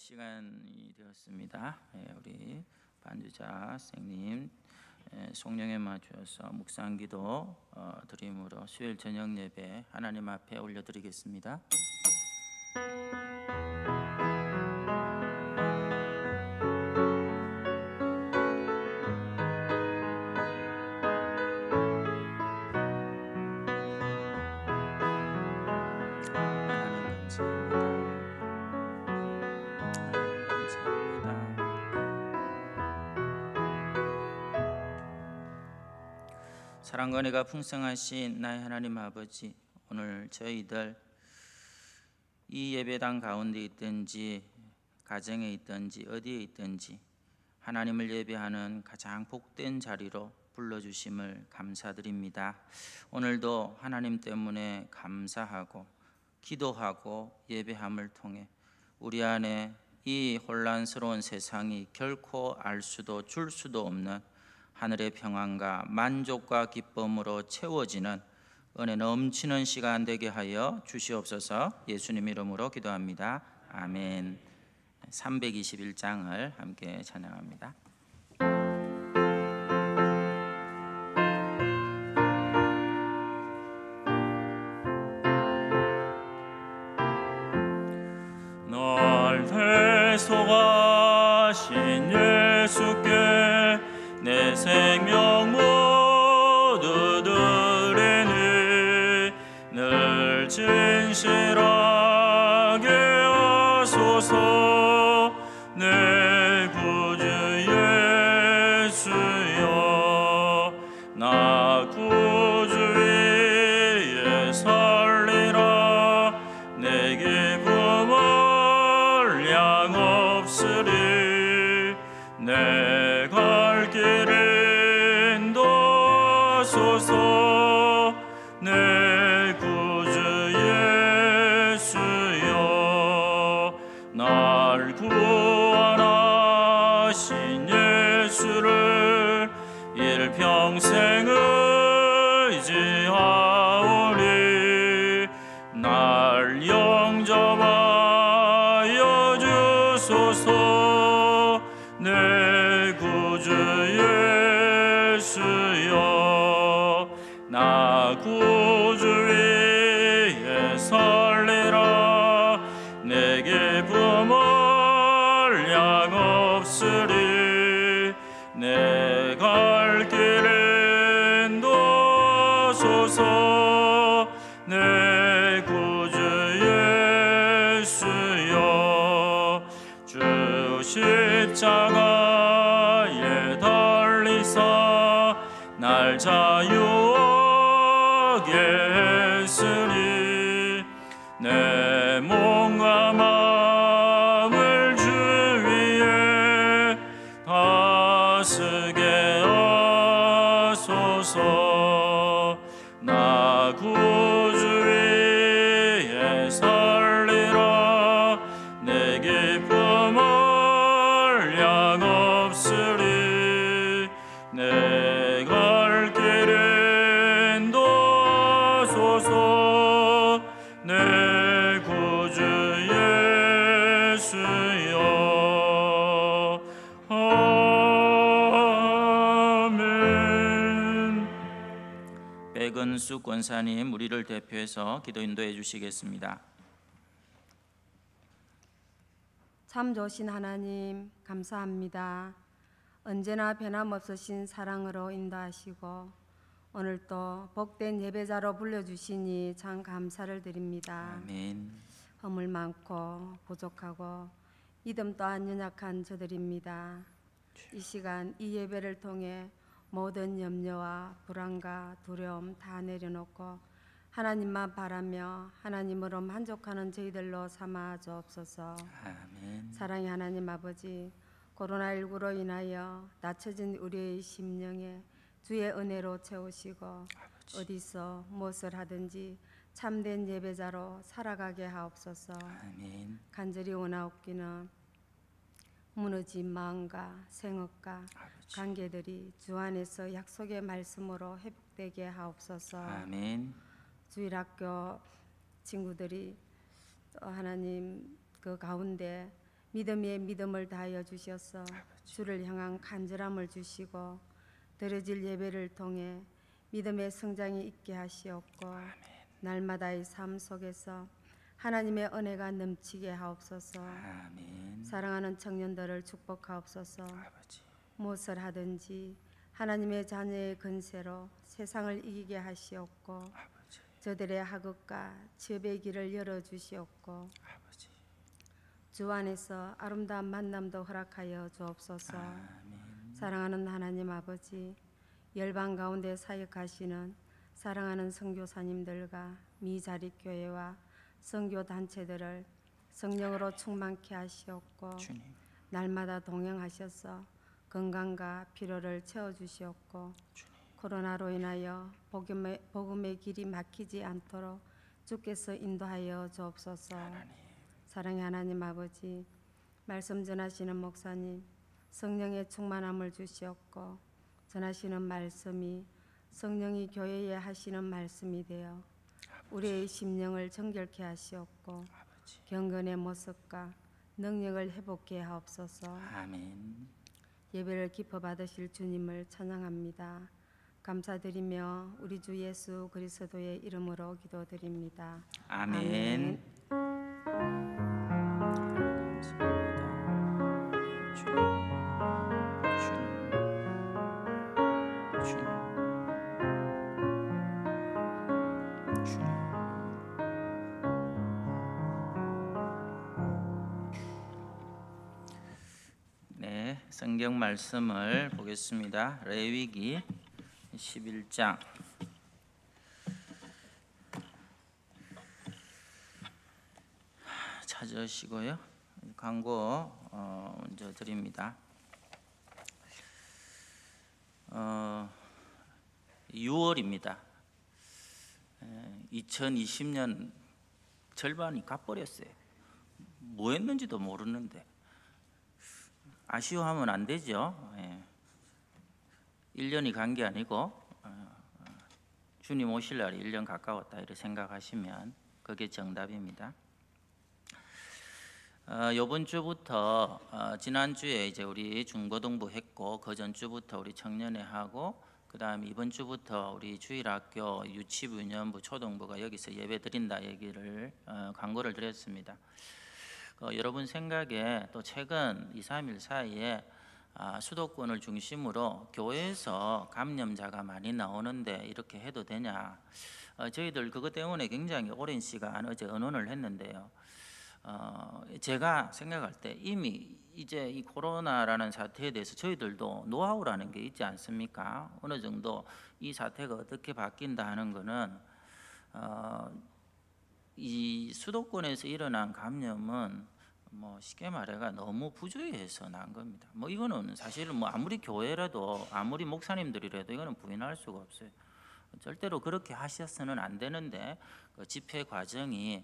시간이 되었습니다. 우리 반주자 선생님 송령에 맞추어서 묵상기도 드림으로 수요일 저녁 예배 하나님 앞에 올려드리겠습니다. 사랑과 은혜가 풍성하신 나의 하나님 아버지, 오늘 저희들 이 예배당 가운데 있든지 가정에 있든지 어디에 있든지 하나님을 예배하는 가장 복된 자리로 불러주심을 감사드립니다. 오늘도 하나님 때문에 감사하고 기도하고 예배함을 통해 우리 안에 이 혼란스러운 세상이 결코 알 수도 줄 수도 없는 하늘의 평안과 만족과 기쁨으로 채워지는 은혜 넘치는 시간 되게 하여 주시옵소서. 예수님 이름으로 기도합니다. 아멘. 321장을 함께 찬양합니다. 날 대속하신 예수께 내 생명 모두 드리니 늘 진실하게 하소서. 내 구주 예수여, 나 구주 위에 살리라. 내 기쁨을 양 없으리. 내 갈 길 인도하소서. 내 구주 예수여, 날 구원하신 예수를 일평생 의지하오니 날 영접하여 주소서. 내 구주 예수여, 나 구주 위에 살리라. 내 기쁨을 양 없으리. 내 갈 길 인도하소서. 내 구주 예수여, 주 십자가에 달리사 날 자유하게 했으니 내 몸과 마음을 주 위에 다스게 하소서. 나 구주 위에 살리라. 내 기쁨을 양 없으리. 내 갈 길 인도하소서. 내 구주 예수여, 아멘. 백은숙 권사님 우리를 대표해서 기도 인도해 주시겠습니다. 참 좋으신 하나님 감사합니다. 언제나 변함없으신 사랑으로 인도하시고 오늘도 복된 예배자로 불러주시니 참 감사를 드립니다. 아멘. 허물 많고 부족하고 믿음 또한 연약한 저들입니다. 이 시간 이 예배를 통해 모든 염려와 불안과 두려움 다 내려놓고 하나님만 바라며 하나님으로 만족하는 저희들로 삼아 주옵소서. 아멘. 사랑의 하나님 아버지, 코로나19로 인하여 낮춰진 우리의 심령에 주의 은혜로 채우시고 어디서 무엇을 하든지 참된 예배자로 살아가게 하옵소서. 아멘. 간절히 원하옵기는 무너진 마음과 생업과 관계들이 주 안에서 약속의 말씀으로 회복되게 하옵소서. 아멘. 주일학교 친구들이 또 하나님 그 가운데 믿음의 믿음을 다하여 주셔서 주를 향한 간절함을 주시고 드려질 예배를 통해 믿음의 성장이 있게 하시옵고 날마다의 삶 속에서 하나님의 은혜가 넘치게 하옵소서. 아멘. 사랑하는 청년들을 축복하옵소서. 아버지. 무엇을 하든지 하나님의 자녀의 근세로 세상을 이기게 하시옵고 아버지. 저들의 학업과 취업의 길을 열어주시옵고 아버지. 주 안에서 아름다운 만남도 허락하여 주옵소서. 아멘. 사랑하는 하나님 아버지, 열방 가운데 사역하시는 사랑하는 선교사님들과 미자립교회와 선교단체들을 성령으로 충만케 하시옵고 주님. 날마다 동행하셔서 건강과 피로를 채워주시옵고 주님. 코로나로 인하여 복음의 길이 막히지 않도록 주께서 인도하여 주옵소서. 하나님. 사랑의 하나님 아버지, 말씀 전하시는 목사님 성령의 충만함을 주시옵고 전하시는 말씀이 성령이 교회에 하시는 말씀이 되어 우리의 심령을 정결케 하시옵고 아버지. 경건의 모습과 능력을 회복케 하옵소서. 아멘. 예배를 기뻐 받으실 주님을 찬양합니다. 감사드리며 우리 주 예수 그리스도의 이름으로 기도드립니다. 아멘. 네, 성경 말씀을 보겠습니다. 레위기 11장 찾으시고요. 광고 먼저 드립니다. 6월입니다. 2020년 절반이 가버렸어요. 뭐 했는지도 모르는데 아쉬워하면 안 되죠. 1년이 간 게 아니고 주님 오실 날이 1년 가까웠다 이렇게 생각하시면 그게 정답입니다. 이번 주부터 지난주에 이제 우리 중고등부 했고 그 전주부터 우리 청년회 하고 그다음 이번 주부터 우리 주일학교 유치부 유년부 초등부가 여기서 예배 드린다 얘기를 광고를 드렸습니다. 여러분 생각에 또 최근 2, 3일 사이에 수도권을 중심으로 교회에서 감염자가 많이 나오는데 이렇게 해도 되냐? 저희들 그것 때문에 굉장히 오랜 시간 어제 의논을 했는데요. 제가 생각할 때 이미 이제 이 코로나라는 사태에 대해서 저희들도 노하우라는 게 있지 않습니까? 어느 정도 이 사태가 어떻게 바뀐다 하는 거는 이 수도권에서 일어난 감염은 뭐 쉽게 말해가 너무 부주의해서 난 겁니다. 뭐 이거는 사실은 뭐 아무리 교회라도 아무리 목사님들이라도 이거는 부인할 수가 없어요. 절대로 그렇게 하셔서는 안 되는데 그 집회 과정이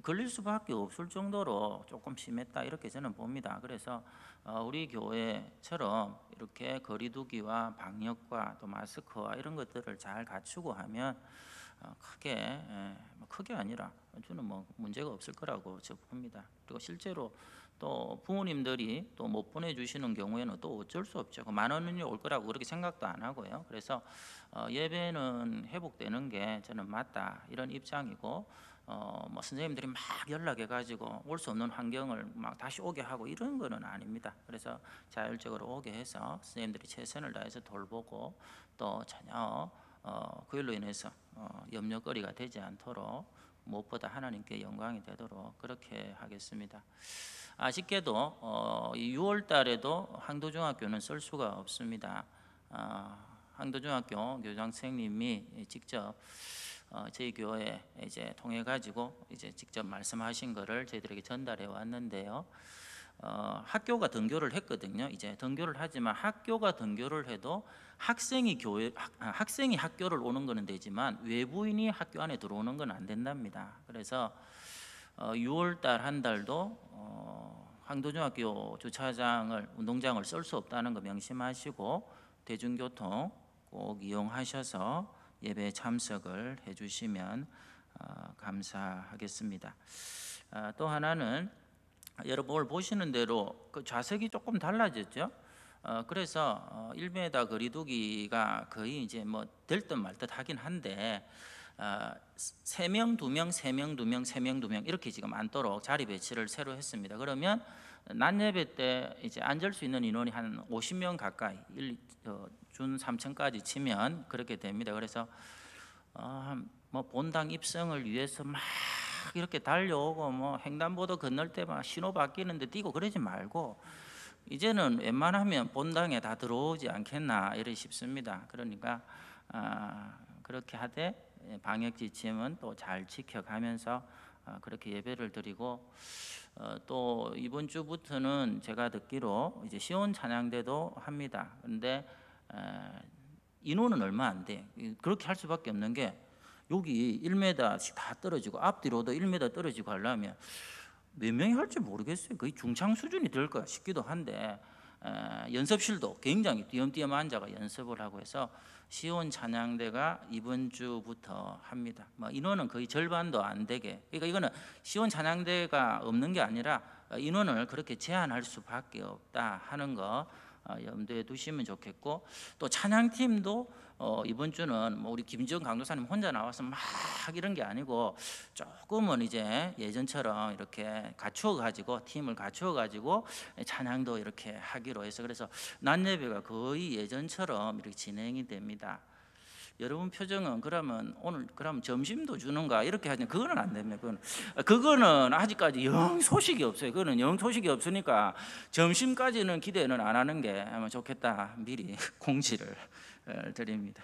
걸릴 수밖에 없을 정도로 조금 심했다 이렇게 저는 봅니다. 그래서 우리 교회처럼 이렇게 거리두기와 방역과 또 마스크와 이런 것들을 잘 갖추고 하면 크게 아니라 저는 뭐 문제가 없을 거라고 저 봅니다. 그리고 실제로 또 부모님들이 또 못 보내주시는 경우에는 또 어쩔 수 없죠. 만 원이 올 거라고 그렇게 생각도 안 하고요. 그래서 예배는 회복되는 게 저는 맞다 이런 입장이고 뭐 선생님들이 막 연락해가지고 올 수 없는 환경을 막 다시 오게 하고 이런 거는 아닙니다. 그래서 자율적으로 오게 해서 선생님들이 최선을 다해서 돌보고 또 전혀 그일로 인해서 염려거리가 되지 않도록 무엇보다 하나님께 영광이 되도록 그렇게 하겠습니다. 아쉽게도 6월 달에도 항도중학교는 쓸 수가 없습니다. 항도중학교 교장 선생님이 직접 저희 교회 이제 통해 가지고 이제 직접 말씀하신 거를 저희들에게 전달해 왔는데요. 학교가 등교를 했거든요. 이제 등교를 하지만 학교가 등교를 해도 학생이 학교를 오는 거는 되지만 외부인이 학교 안에 들어오는 건 안 된답니다. 그래서 6월 달 한 달도 황도중학교 주차장을 운동장을 쓸 수 없다는 거 명심하시고 대중교통 꼭 이용하셔서 예배에 참석을 해주시면 감사하겠습니다. 또 하나는 여러분 오늘 보시는 대로 그 좌석이 조금 달라졌죠. 그래서 1m 거리두기가 거의 이제 뭐 될 듯 말 듯 하긴 한데 3명, 2명, 3명, 2명, 3명, 2명 이렇게 지금 앉도록 자리 배치를 새로 했습니다. 그러면 낮 예배 때 이제 앉을 수 있는 인원이 한 50명 가까이 준 3층까지 치면 그렇게 됩니다. 그래서 뭐 본당 입성을 위해서 막 이렇게 달려오고 뭐 횡단보도 건널 때 막 신호 바뀌는데 뛰고 그러지 말고 이제는 웬만하면 본당에 다 들어오지 않겠나 이래 싶습니다. 그러니까 그렇게 하되 방역 지침은 또 잘 지켜가면서 그렇게 예배를 드리고 또 이번 주부터는 제가 듣기로 이제 시온 찬양대도 합니다. 그런데 인원은 얼마 안 돼. 그렇게 할 수밖에 없는 게 여기 1m씩 다 떨어지고 앞뒤로도 1m 떨어지고 하려면 몇 명이 할지 모르겠어요. 거의 중창 수준이 될 거야 싶기도 한데 연습실도 굉장히 띄엄띄엄 앉아가 연습을 하고 해서 시온 찬양대가 이번 주부터 합니다. 뭐 인원은 거의 절반도 안 되게. 그러니까 이거는 시온 찬양대가 없는 게 아니라 인원을 그렇게 제한할 수밖에 없다 하는 거 염두에 두시면 좋겠고 또 찬양팀도 이번 주는 뭐 우리 김지영 강도사님 혼자 나와서 막 이런 게 아니고 조금은 이제 예전처럼 이렇게 갖추어 가지고 팀을 갖추어 가지고 찬양도 이렇게 하기로 해서 그래서 낮 예배가 거의 예전처럼 이렇게 진행이 됩니다. 여러분 표정은 그러면 오늘 그럼 점심도 주는가 이렇게 하지 그거는 안 됩니다. 그거는 아직까지 영 소식이 없어요. 그거는 영 소식이 없으니까 점심까지는 기대는 안 하는 게 아마 좋겠다 미리 공지를 드립니다.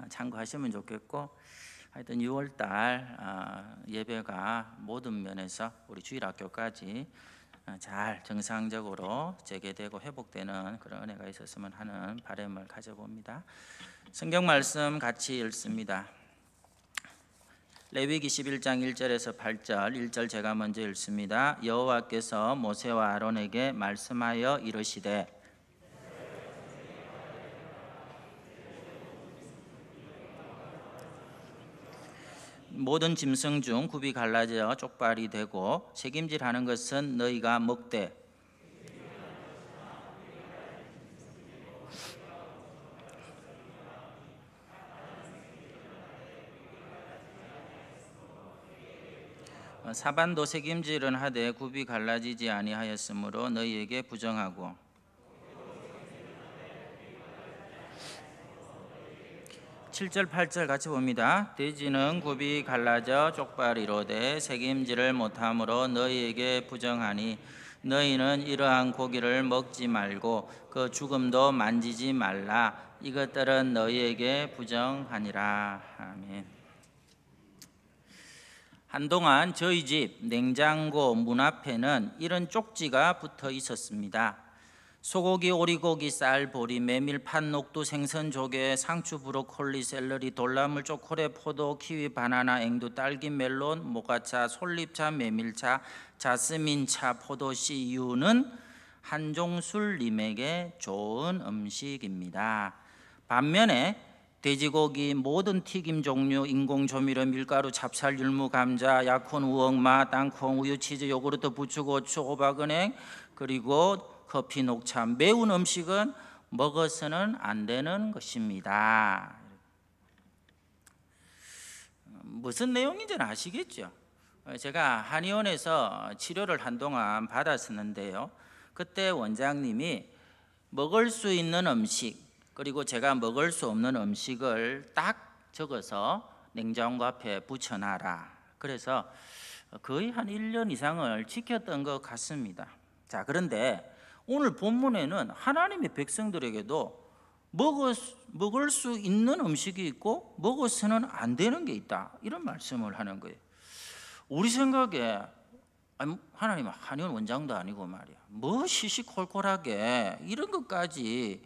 참고하시면 좋겠고 하여튼 6월달 예배가 모든 면에서 우리 주일학교까지 잘 정상적으로 재개되고 회복되는 그런 은혜가 있었으면 하는 바람을 가져봅니다. 성경 말씀 같이 읽습니다. 레위기 11장 1절에서 8절 1절 제가 먼저 읽습니다. 여호와께서 모세와 아론에게 말씀하여 이르시되 모든 짐승 중 굽이 갈라져 쪽발이 되고 책임질하는 것은 너희가 먹되 사반도 책임질은 하되 굽이 갈라지지 아니하였으므로 너희에게 부정하고 7절 8절 같이 봅니다. 돼지는 굽이 갈라져 쪽발이로되 책임질을 못함으로 너희에게 부정하니 너희는 이러한 고기를 먹지 말고 그 죽음도 만지지 말라. 이것들은 너희에게 부정하니라. 아멘. 한동안 저희 집 냉장고 문 앞에는 이런 쪽지가 붙어 있었습니다. 소고기, 오리고기, 쌀, 보리, 메밀, 팥, 녹두, 생선, 조개, 상추, 브로콜리, 샐러리, 돌나물, 초콜릿, 포도, 키위, 바나나, 앵두, 딸기, 멜론, 모가차, 솔잎차, 메밀차, 자스민차, 포도씨, 유는 한종술님에게 좋은 음식입니다. 반면에 돼지고기, 모든 튀김 종류, 인공조미료, 밀가루, 찹쌀, 율무, 감자, 약혼, 우엉마, 땅콩, 우유, 치즈, 요구르트, 부추, 고추, 호박은행, 그리고 커피, 녹차, 매운 음식은 먹어서는 안 되는 것입니다. 무슨 내용인지는 아시겠죠? 제가 한의원에서 치료를 한동안 받았었는데요. 그때 원장님이 먹을 수 있는 음식 그리고 제가 먹을 수 없는 음식을 딱 적어서 냉장고 앞에 붙여놔라. 그래서 거의 한 1년 이상을 지켰던 것 같습니다. 자, 그런데 오늘 본문에는 하나님의 백성들에게도 먹을 수 있는 음식이 있고 먹어서는 안 되는 게 있다, 이런 말씀을 하는 거예요. 우리 생각에 하나님은 한의원 원장도 아니고 말이야, 뭐 시시콜콜하게 이런 것까지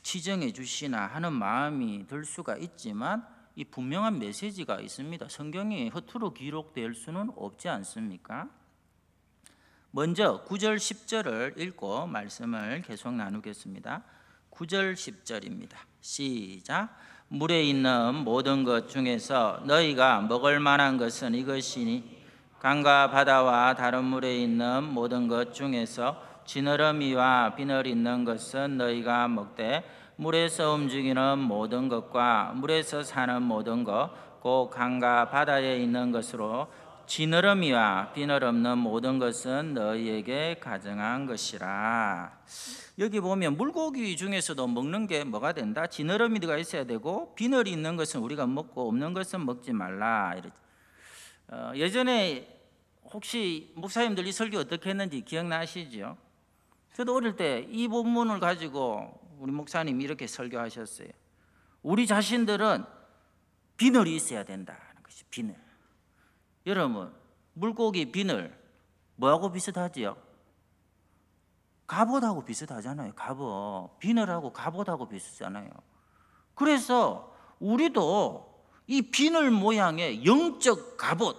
지정해 주시나 하는 마음이 들 수가 있지만, 이 분명한 메시지가 있습니다. 성경이 허투루 기록될 수는 없지 않습니까? 먼저 9절 10절을 읽고 말씀을 계속 나누겠습니다. 9절 10절입니다. 시작. 물에 있는 모든 것 중에서 너희가 먹을 만한 것은 이것이니 강과 바다와 다른 물에 있는 모든 것 중에서 지느러미와 비늘 있는 것은 너희가 먹되 물에서 움직이는 모든 것과 물에서 사는 모든 것 곧 강과 바다에 있는 것으로 지느러미와 비늘 없는 모든 것은 너희에게 가증한 것이라. 여기 보면 물고기 중에서도 먹는 게 뭐가 된다? 지느러미가 있어야 되고 비늘이 있는 것은 우리가 먹고 없는 것은 먹지 말라. 예전에 혹시 목사님들 이 설교 어떻게 했는지 기억나시죠? 저도 어릴 때 이 본문을 가지고 우리 목사님이 이렇게 설교하셨어요. 우리 자신들은 비늘이 있어야 된다는 것이, 비늘. 여러분, 물고기 비늘 뭐하고 비슷하지요? 갑옷하고 비슷하잖아요. 갑옷. 비늘하고 갑옷하고 비슷하잖아요. 그래서 우리도 이 비늘 모양의 영적 갑옷,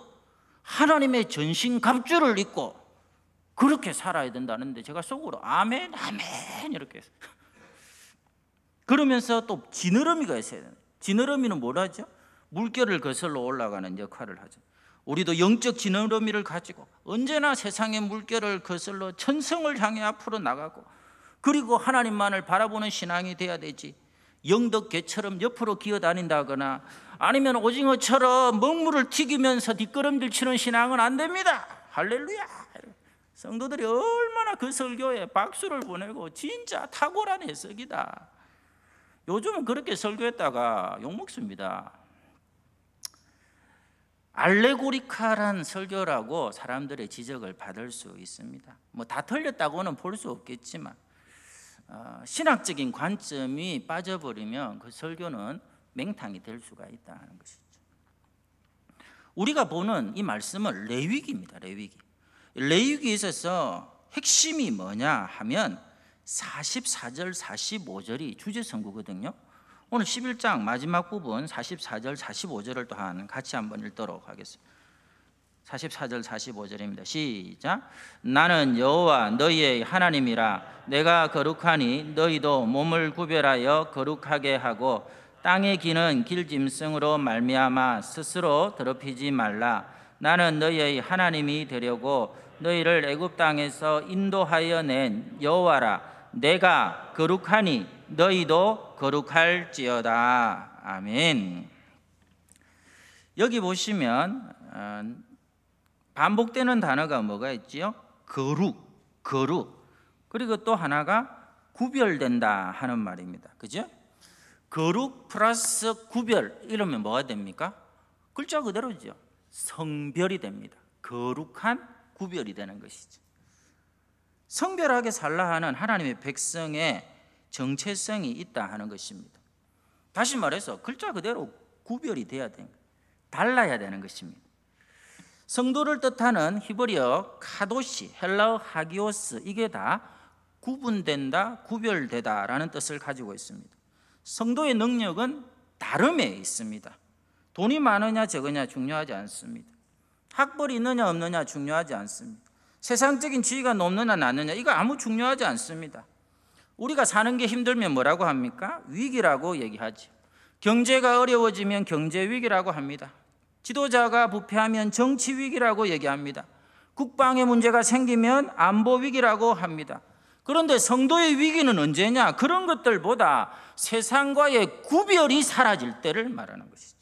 하나님의 전신 갑주를 입고 그렇게 살아야 된다는데, 제가 속으로 아멘 아멘 이렇게 했어요. 그러면서 또 지느러미가 있어야 돼요. 지느러미는 뭘 하죠? 물결을 거슬러 올라가는 역할을 하죠. 우리도 영적 지느러미를 가지고 언제나 세상의 물결을 거슬러 천성을 향해 앞으로 나가고, 그리고 하나님만을 바라보는 신앙이 돼야 되지, 영덕개처럼 옆으로 기어다닌다거나 아니면 오징어처럼 먹물을 튀기면서 뒷걸음질 치는 신앙은 안 됩니다. 할렐루야. 성도들이 얼마나 그 설교에 박수를 보내고 진짜 탁월한 해석이다. 요즘은 그렇게 설교했다가 욕먹습니다. 알레고리칼한 설교라고 사람들의 지적을 받을 수 있습니다. 뭐 다 틀렸다고는 볼 수 없겠지만 신학적인 관점이 빠져버리면 그 설교는 맹탕이 될 수가 있다는 것이죠. 우리가 보는 이 말씀은 레위기입니다. 레위기에 있어서 핵심이 뭐냐 하면 44절 45절이 주제성구거든요. 오늘 11장 마지막 부분 44절 45절을 또한 같이 한번 읽도록 하겠습니다. 44절 45절입니다. 시작. 나는 여호와 너희의 하나님이라. 내가 거룩하니 너희도 몸을 구별하여 거룩하게 하고 땅에 기는 길짐승으로 말미암아 스스로 더럽히지 말라. 나는 너희의 하나님이 되려고 너희를 애굽 땅에서 인도하여 낸 여호와라. 내가 거룩하니 너희도 거룩할지어다. 아멘. 여기 보시면 반복되는 단어가 뭐가 있지요? 거룩. 그리고 또 하나가 구별된다 하는 말입니다. 그죠? 거룩 플러스 구별, 이러면 뭐가 됩니까? 글자 그대로죠. 성별이 됩니다. 거룩한 구별이 되는 것이죠. 성별하게 살라 하는 하나님의 백성의 정체성이 있다 하는 것입니다. 다시 말해서 글자 그대로 구별이 돼야 되는, 달라야 되는 것입니다. 성도를 뜻하는 히브리어 카도시, 헬라어 하기오스, 이게 다 구분된다, 구별되다라는 뜻을 가지고 있습니다. 성도의 능력은 다름에 있습니다. 돈이 많으냐 적으냐 중요하지 않습니다. 학벌이 있느냐 없느냐 중요하지 않습니다. 세상적인 지위가 높느냐 낮느냐 이거 아무 중요하지 않습니다. 우리가 사는 게 힘들면 뭐라고 합니까? 위기라고 얘기하죠. 경제가 어려워지면 경제 위기라고 합니다. 지도자가 부패하면 정치 위기라고 얘기합니다. 국방의 문제가 생기면 안보 위기라고 합니다. 그런데 성도의 위기는 언제냐? 그런 것들보다 세상과의 구별이 사라질 때를 말하는 것이죠.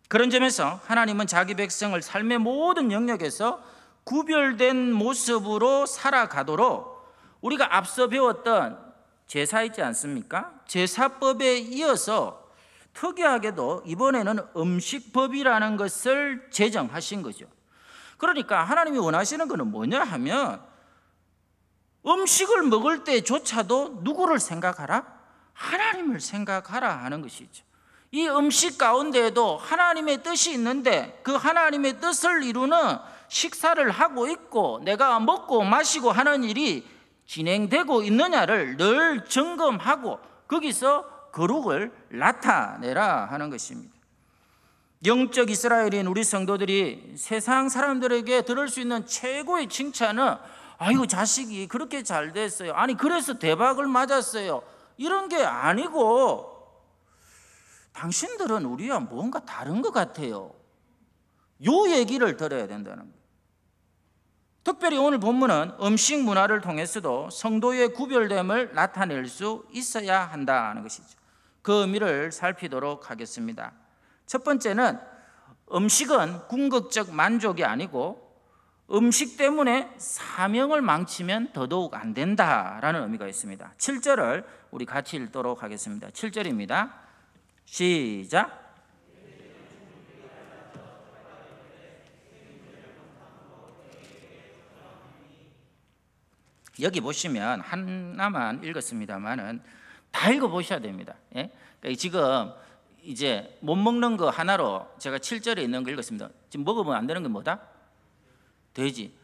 그런 점에서 하나님은 자기 백성을 삶의 모든 영역에서 구별된 모습으로 살아가도록 우리가 앞서 배웠던 제사 있지 않습니까? 제사법에 이어서 특이하게도 이번에는 음식법이라는 것을 제정하신 거죠. 그러니까 하나님이 원하시는 것은 뭐냐 하면 음식을 먹을 때조차도 누구를 생각하라? 하나님을 생각하라 하는 것이죠. 이 음식 가운데에도 하나님의 뜻이 있는데 그 하나님의 뜻을 이루는 식사를 하고 있고 내가 먹고 마시고 하는 일이 진행되고 있느냐를 늘 점검하고 거기서 거룩을 나타내라 하는 것입니다. 영적 이스라엘인 우리 성도들이 세상 사람들에게 들을 수 있는 최고의 칭찬은 아이고 자식이 그렇게 잘 됐어요. 아니 그래서 대박을 맞았어요. 이런 게 아니고 당신들은 우리와 뭔가 다른 것 같아요. 요 얘기를 들어야 된다는 거예요. 특별히 오늘 본문은 음식 문화를 통해서도 성도의 구별됨을 나타낼 수 있어야 한다는 것이죠. 그 의미를 살피도록 하겠습니다. 첫 번째는 음식은 궁극적 만족이 아니고 음식 때문에 사명을 망치면 더더욱 안 된다라는 의미가 있습니다. 7절을 우리 같이 읽도록 하겠습니다. 7절입니다. 시작. 여기 보시면 하나만 읽었습니다만은 다 읽어보셔야 됩니다. 예? 그러니까 지금 이제 못 먹는 거 하나로 제가 7절에 있는 거 읽었습니다. 지금 먹으면 안 되는 게 뭐다? 돼지.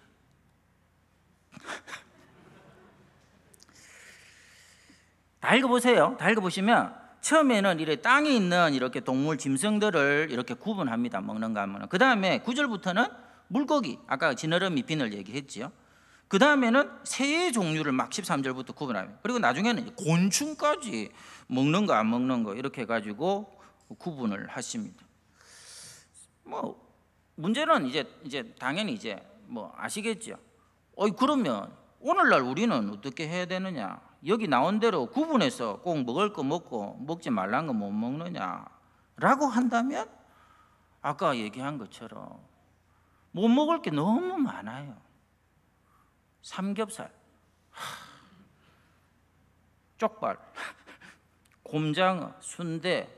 다 읽어보세요. 다 읽어보시면 처음에는 이렇게 땅에 있는 이렇게 동물 짐승들을 이렇게 구분합니다. 먹는 거 하면. 그 다음에 9절부터는 물고기, 아까 지느러미 비늘 얘기했지요. 그 다음에는 새의 종류를 막 13절부터 구분합니다. 그리고 나중에는 곤충까지 먹는 거 안 먹는 거 이렇게 해가지고 구분을 하십니다. 뭐 문제는 이제 당연히 이제 뭐 아시겠죠. 그러면 오늘날 우리는 어떻게 해야 되느냐? 여기 나온 대로 구분해서 꼭 먹을 거 먹고 먹지 말란 거 못 먹느냐라고 한다면 아까 얘기한 것처럼 못 먹을 게 너무 많아요. 삼겹살, 쪽발, 곰장어, 순대,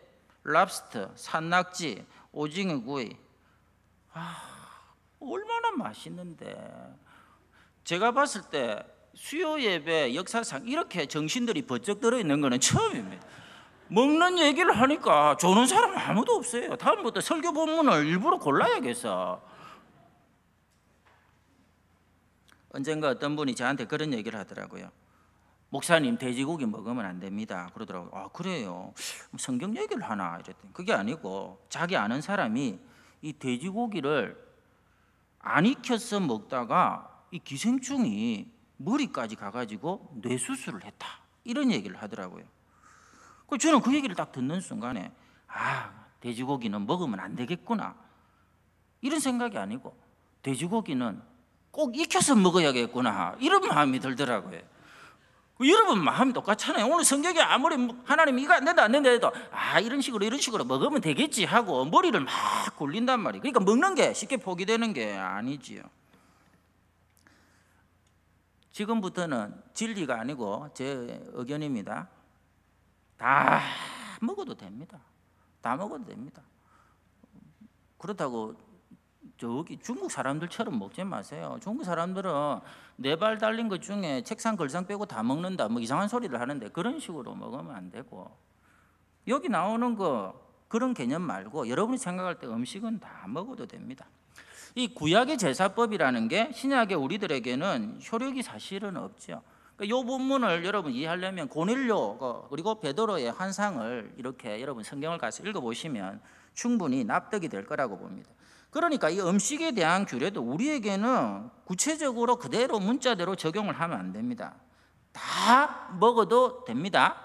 랍스터, 산낙지, 오징어 구이. 얼마나 맛있는데. 제가 봤을 때 수요 예배 역사상 이렇게 정신들이 번쩍 들어있는 거는 처음입니다. 먹는 얘기를 하니까 조는 사람 아무도 없어요. 다음부터 설교 본문을 일부러 골라야겠어. 언젠가 어떤 분이 저한테 그런 얘기를 하더라고요. 목사님 돼지고기 먹으면 안 됩니다 그러더라고요. 그래요? 성경 얘기를 하나 이랬더니 그게 아니고 자기 아는 사람이 이 돼지고기를 안 익혀서 먹다가 이 기생충이 머리까지 가가지고 뇌수술을 했다 이런 얘기를 하더라고요. 저는 그 얘기를 딱 듣는 순간에 돼지고기는 먹으면 안 되겠구나 이런 생각이 아니고 돼지고기는 꼭 익혀서 먹어야겠구나 이런 마음이 들더라고요. 여러분 마음이 똑같잖아요. 오늘 성경에 아무리 하나님 이거 안 된다 해도 이런 식으로 먹으면 되겠지 하고 머리를 막 굴린단 말이에요. 그러니까 먹는 게 쉽게 포기되는 게 아니지요. 지금부터는 진리가 아니고 제 의견입니다. 다 먹어도 됩니다. 다 먹어도 됩니다. 그렇다고 저기 중국 사람들처럼 먹지 마세요. 중국 사람들은 4발 달린 것 중에 책상 걸상 빼고 다 먹는다 뭐 이상한 소리를 하는데 그런 식으로 먹으면 안 되고 여기 나오는 거 그런 개념 말고 여러분이 생각할 때 음식은 다 먹어도 됩니다. 이 구약의 제사법이라는 게 신약의 우리들에게는 효력이 사실은 없죠. 이 본문을 여러분 이해하려면 고넬료 그리고 베드로의 환상을 이렇게 여러분 성경을 가서 읽어보시면 충분히 납득이 될 거라고 봅니다. 그러니까 이 음식에 대한 규례도 우리에게는 구체적으로 그대로 문자대로 적용을 하면 안 됩니다. 다 먹어도 됩니다.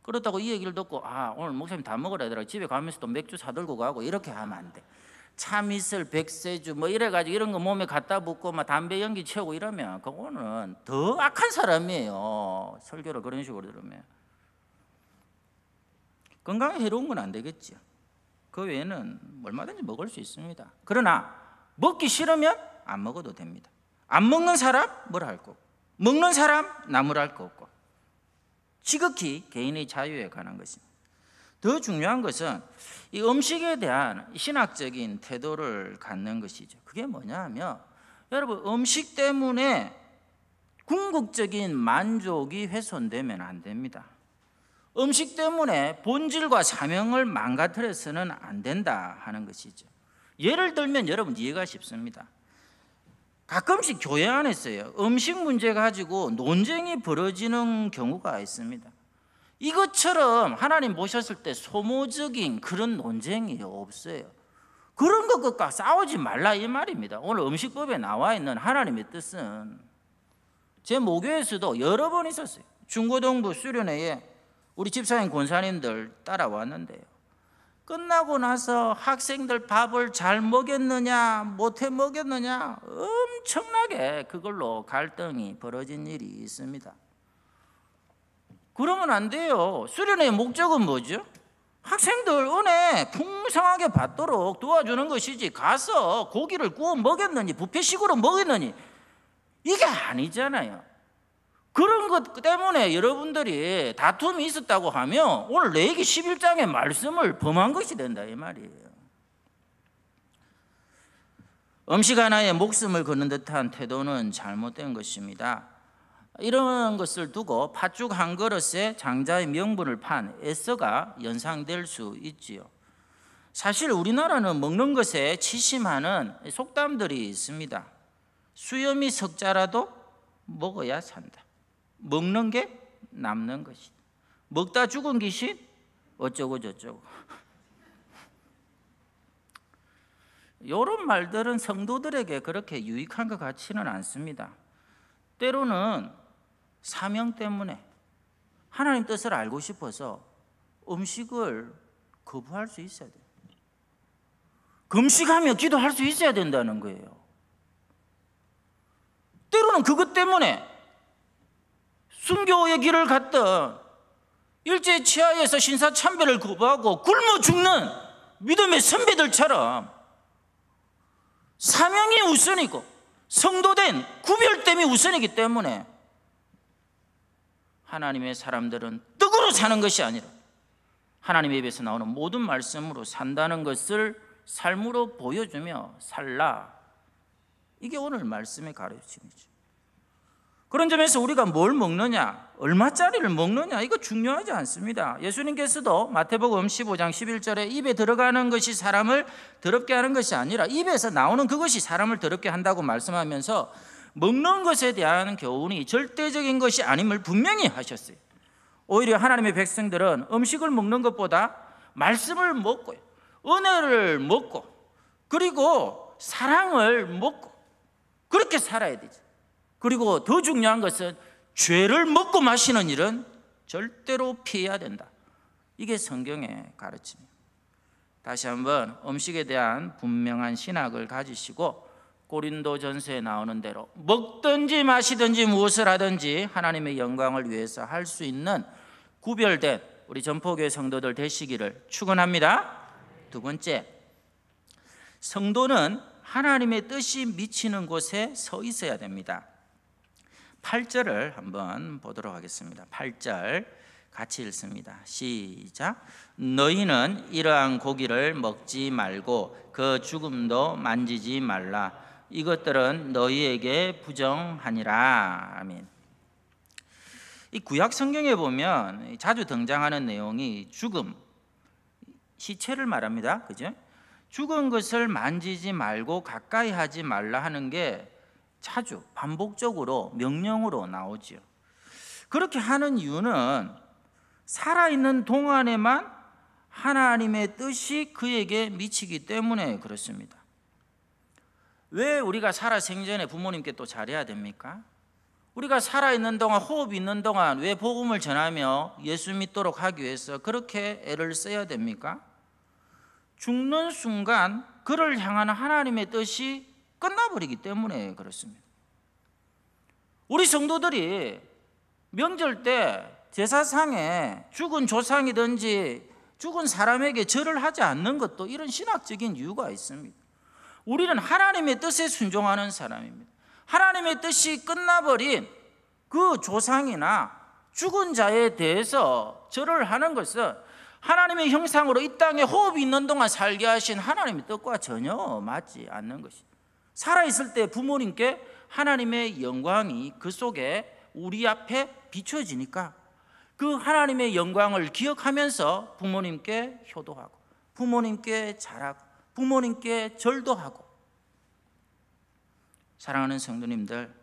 그렇다고 이 얘기를 듣고 오늘 목사님 다 먹으라 하더라고 집에 가면서 또 맥주 사들고 가고 이렇게 하면 안 돼. 참이슬, 백세주 뭐 이래가지고 이런 거 몸에 갖다 붓고 막 담배 연기 채우고 이러면 그거는 더 악한 사람이에요. 설교를 그런 식으로 들으면 건강에 해로운 건 안 되겠죠. 그 외에는 얼마든지 먹을 수 있습니다. 그러나 먹기 싫으면 안 먹어도 됩니다. 안 먹는 사람 뭐라 할 거 없고 먹는 사람 나무라 할 거 없고 지극히 개인의 자유에 관한 것입니다. 더 중요한 것은 이 음식에 대한 신학적인 태도를 갖는 것이죠. 그게 뭐냐 하면 여러분 음식 때문에 궁극적인 만족이 훼손되면 안 됩니다. 음식 때문에 본질과 사명을 망가뜨려서는 안 된다 하는 것이죠. 예를 들면 여러분 이해가 쉽습니다. 가끔씩 교회 안에서요, 음식 문제 가지고 논쟁이 벌어지는 경우가 있습니다. 이것처럼 하나님 보셨을 때 소모적인 그런 논쟁이 없어요. 그런 것과 싸우지 말라 이 말입니다. 오늘 음식법에 나와 있는 하나님의 뜻은 제 모교에서도 여러 번 있었어요. 중고등부 수련회에 우리 집사님 권사님들 따라왔는데요, 끝나고 나서 학생들 밥을 잘 먹였느냐 못해 먹였느냐 엄청나게 그걸로 갈등이 벌어진 일이 있습니다. 그러면 안 돼요. 수련회의 목적은 뭐죠? 학생들 은혜 풍성하게 받도록 도와주는 것이지, 가서 고기를 구워 먹였느니 뷔페식으로 먹였느니 이게 아니잖아요. 그런 것 때문에 여러분들이 다툼이 있었다고 하면 오늘 레위기 11장의 말씀을 범한 것이 된다 이 말이에요. 음식 하나에 목숨을 거는 듯한 태도는 잘못된 것입니다. 이런 것을 두고 팥죽 한 그릇에 장자의 명분을 판 에서가 연상될 수 있지요. 사실 우리나라는 먹는 것에 치심하는 속담들이 있습니다. 수염이 석자라도 먹어야 산다. 먹는 게 남는 것이다. 먹다 죽은 귀신 어쩌고 저쩌고. 이런 말들은 성도들에게 그렇게 유익한 것 같지는 않습니다. 때로는 사명 때문에 하나님 뜻을 알고 싶어서 음식을 거부할 수 있어야 돼요. 금식하며 기도할 수 있어야 된다는 거예요. 때로는 그것 때문에 순교의 길을 갔던 일제 치하에서 신사참배를 거부하고 굶어 죽는 믿음의 선배들처럼 사명이 우선이고 성도된 구별됨이 우선이기 때문에 하나님의 사람들은 떡으로 사는 것이 아니라 하나님의 입에서 나오는 모든 말씀으로 산다는 것을 삶으로 보여주며 살라. 이게 오늘 말씀의 가르침이죠. 그런 점에서 우리가 뭘 먹느냐, 얼마짜리를 먹느냐, 이거 중요하지 않습니다. 예수님께서도 마태복음 15장 11절에 입에 들어가는 것이 사람을 더럽게 하는 것이 아니라 입에서 나오는 그것이 사람을 더럽게 한다고 말씀하면서 먹는 것에 대한 교훈이 절대적인 것이 아님을 분명히 하셨어요. 오히려 하나님의 백성들은 음식을 먹는 것보다 말씀을 먹고 은혜를 먹고 그리고 사랑을 먹고 그렇게 살아야 되죠. 그리고 더 중요한 것은 죄를 먹고 마시는 일은 절대로 피해야 된다. 이게 성경의 가르침입니다. 다시 한번 음식에 대한 분명한 신학을 가지시고 고린도전서에 나오는 대로 먹든지 마시든지 무엇을 하든지 하나님의 영광을 위해서 할 수 있는 구별된 우리 전포교회 성도들 되시기를 축원합니다. 두 번째, 성도는 하나님의 뜻이 미치는 곳에 서 있어야 됩니다. 8절을 한번 보도록 하겠습니다. 8절 같이 읽습니다. 시작. 너희는 이러한 고기를 먹지 말고 그 죽음도 만지지 말라. 이것들은 너희에게 부정하니라. 아멘. 이 구약 성경에 보면 자주 등장하는 내용이 죽음, 시체를 말합니다. 그죠? 죽은 것을 만지지 말고 가까이 하지 말라 하는 게 자주 반복적으로 명령으로 나오죠. 그렇게 하는 이유는 살아있는 동안에만 하나님의 뜻이 그에게 미치기 때문에 그렇습니다. 왜 우리가 살아 생전에 부모님께 또 잘해야 됩니까? 우리가 살아있는 동안, 호흡이 있는 동안 왜 복음을 전하며 예수 믿도록 하기 위해서 그렇게 애를 써야 됩니까? 죽는 순간 그를 향한 하나님의 뜻이 끝나버리기 때문에 그렇습니다. 우리 성도들이 명절 때 제사상에 죽은 조상이든지 죽은 사람에게 절을 하지 않는 것도 이런 신학적인 이유가 있습니다. 우리는 하나님의 뜻에 순종하는 사람입니다. 하나님의 뜻이 끝나버린 그 조상이나 죽은 자에 대해서 절을 하는 것은 하나님의 형상으로 이 땅에 호흡이 있는 동안 살게 하신 하나님의 뜻과 전혀 맞지 않는 것입니다. 살아있을 때 부모님께 하나님의 영광이 그 속에 우리 앞에 비춰지니까 그 하나님의 영광을 기억하면서 부모님께 효도하고 부모님께 잘하고 부모님께 절도 하고. 사랑하는 성도님들,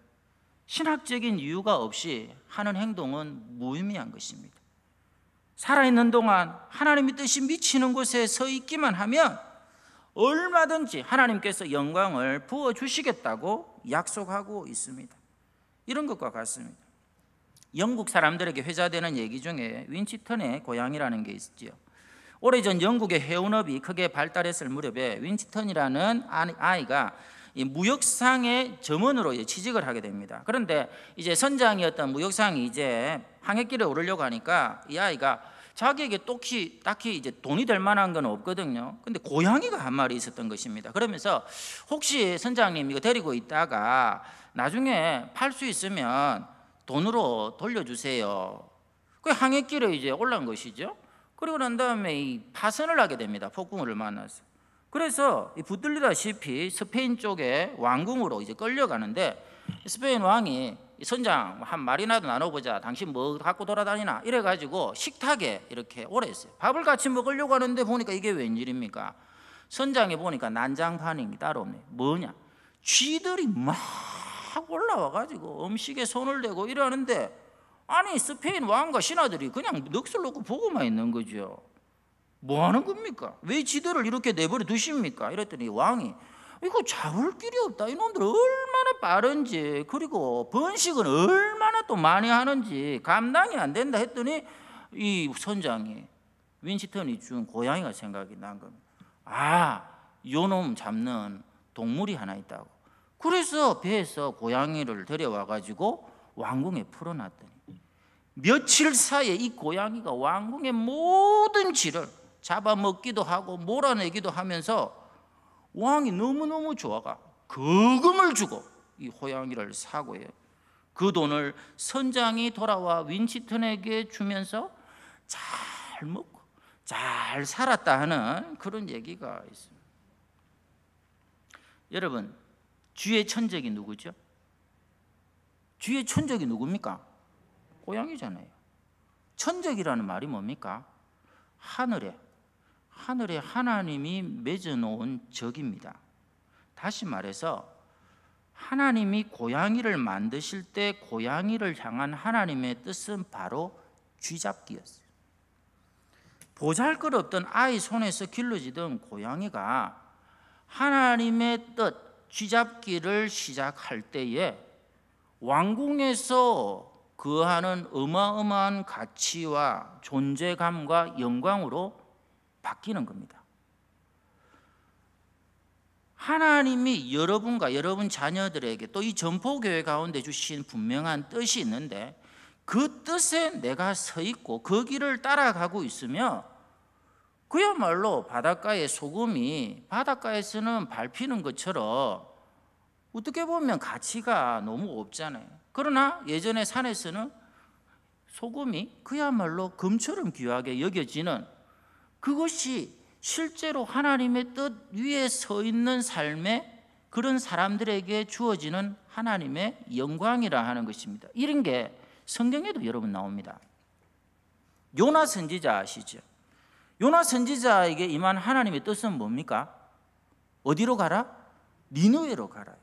신학적인 이유가 없이 하는 행동은 무의미한 것입니다. 살아있는 동안 하나님의 뜻이 미치는 곳에 서 있기만 하면 얼마든지 하나님께서 영광을 부어주시겠다고 약속하고 있습니다. 이런 것과 같습니다. 영국 사람들에게 회자되는 얘기 중에 윈치턴의 고향이라는 게 있죠. 오래전 영국의 해운업이 크게 발달했을 무렵에 윈치턴이라는 아이가 이 무역상의 점원으로 취직을 하게 됩니다. 그런데 이제 선장이었던 무역상이 이제 항해길에 오르려고 하니까 이 아이가 자기에게 딱히 이제 돈이 될 만한 건 없거든요. 근데 고양이가 한 마리 있었던 것입니다. 그러면서 혹시 선장님 이거 데리고 있다가 나중에 팔 수 있으면 돈으로 돌려주세요. 그 항해길에 이제 올라온 것이죠. 그리고 난 다음에 이 파선을 하게 됩니다. 폭풍우를 만나서. 그래서 붙들리다시피 스페인 쪽에 왕궁으로 이제 끌려가는데 스페인 왕이 선장 한 마리나도 나눠보자. 당신 뭐 갖고 돌아다니나? 이래가지고 식탁에 이렇게 오래 했어요. 밥을 같이 먹으려고 하는데 보니까 이게 웬일입니까? 선장에 보니까 난장판이 따로 없네. 뭐냐? 쥐들이 막 올라와가지고 음식에 손을 대고 이러는데 아니 스페인 왕과 신하들이 그냥 넋을 놓고 보고만 있는 거죠. 뭐 하는 겁니까? 왜 쥐들을 이렇게 내버려 두십니까? 이랬더니 왕이 이거 잡을 길이 없다. 이놈들 얼마나 빠른지 그리고 번식은 얼마나 또 많이 하는지 감당이 안 된다 했더니 이 선장이 윈스턴이 준 고양이가 생각이 난 겁니다. 아, 요놈 잡는 동물이 하나 있다고. 그래서 배에서 고양이를 데려와가지고 왕궁에 풀어놨더니 며칠 사이에 이 고양이가 왕궁의 모든 쥐를 잡아먹기도 하고 몰아내기도 하면서 왕이 너무너무 좋아가 거금을 주고 이 고양이를 사고 해요. 그 돈을 선장이 돌아와 윈스턴에게 주면서 잘 먹고 잘 살았다 하는 그런 얘기가 있습니다. 여러분, 쥐의 천적이 누구죠? 쥐의 천적이 누굽니까? 고양이잖아요. 천적이라는 말이 뭡니까? 하늘에 하나님이 맺어놓은 적입니다. 다시 말해서 하나님이 고양이를 만드실 때 고양이를 향한 하나님의 뜻은 바로 쥐잡기였어요. 보잘것없던 아이 손에서 길러지던 고양이가 하나님의 뜻 쥐잡기를 시작할 때에 왕궁에서 거하는 어마어마한 가치와 존재감과 영광으로 바뀌는 겁니다. 하나님이 여러분과 여러분 자녀들에게 또 이 전포교회 가운데 주신 분명한 뜻이 있는데 그 뜻에 내가 서 있고 그 길을 따라가고 있으며 그야말로 바닷가의 소금이 바닷가에서는 밟히는 것처럼 어떻게 보면 가치가 너무 없잖아요. 그러나 예전에 산에서는 소금이 그야말로 금처럼 귀하게 여겨지는 그것이 실제로 하나님의 뜻 위에 서 있는 삶의 그런 사람들에게 주어지는 하나님의 영광이라 하는 것입니다. 이런 게 성경에도 여러분 나옵니다. 요나 선지자 아시죠? 요나 선지자에게 임한 하나님의 뜻은 뭡니까? 어디로 가라? 니느웨로 가라.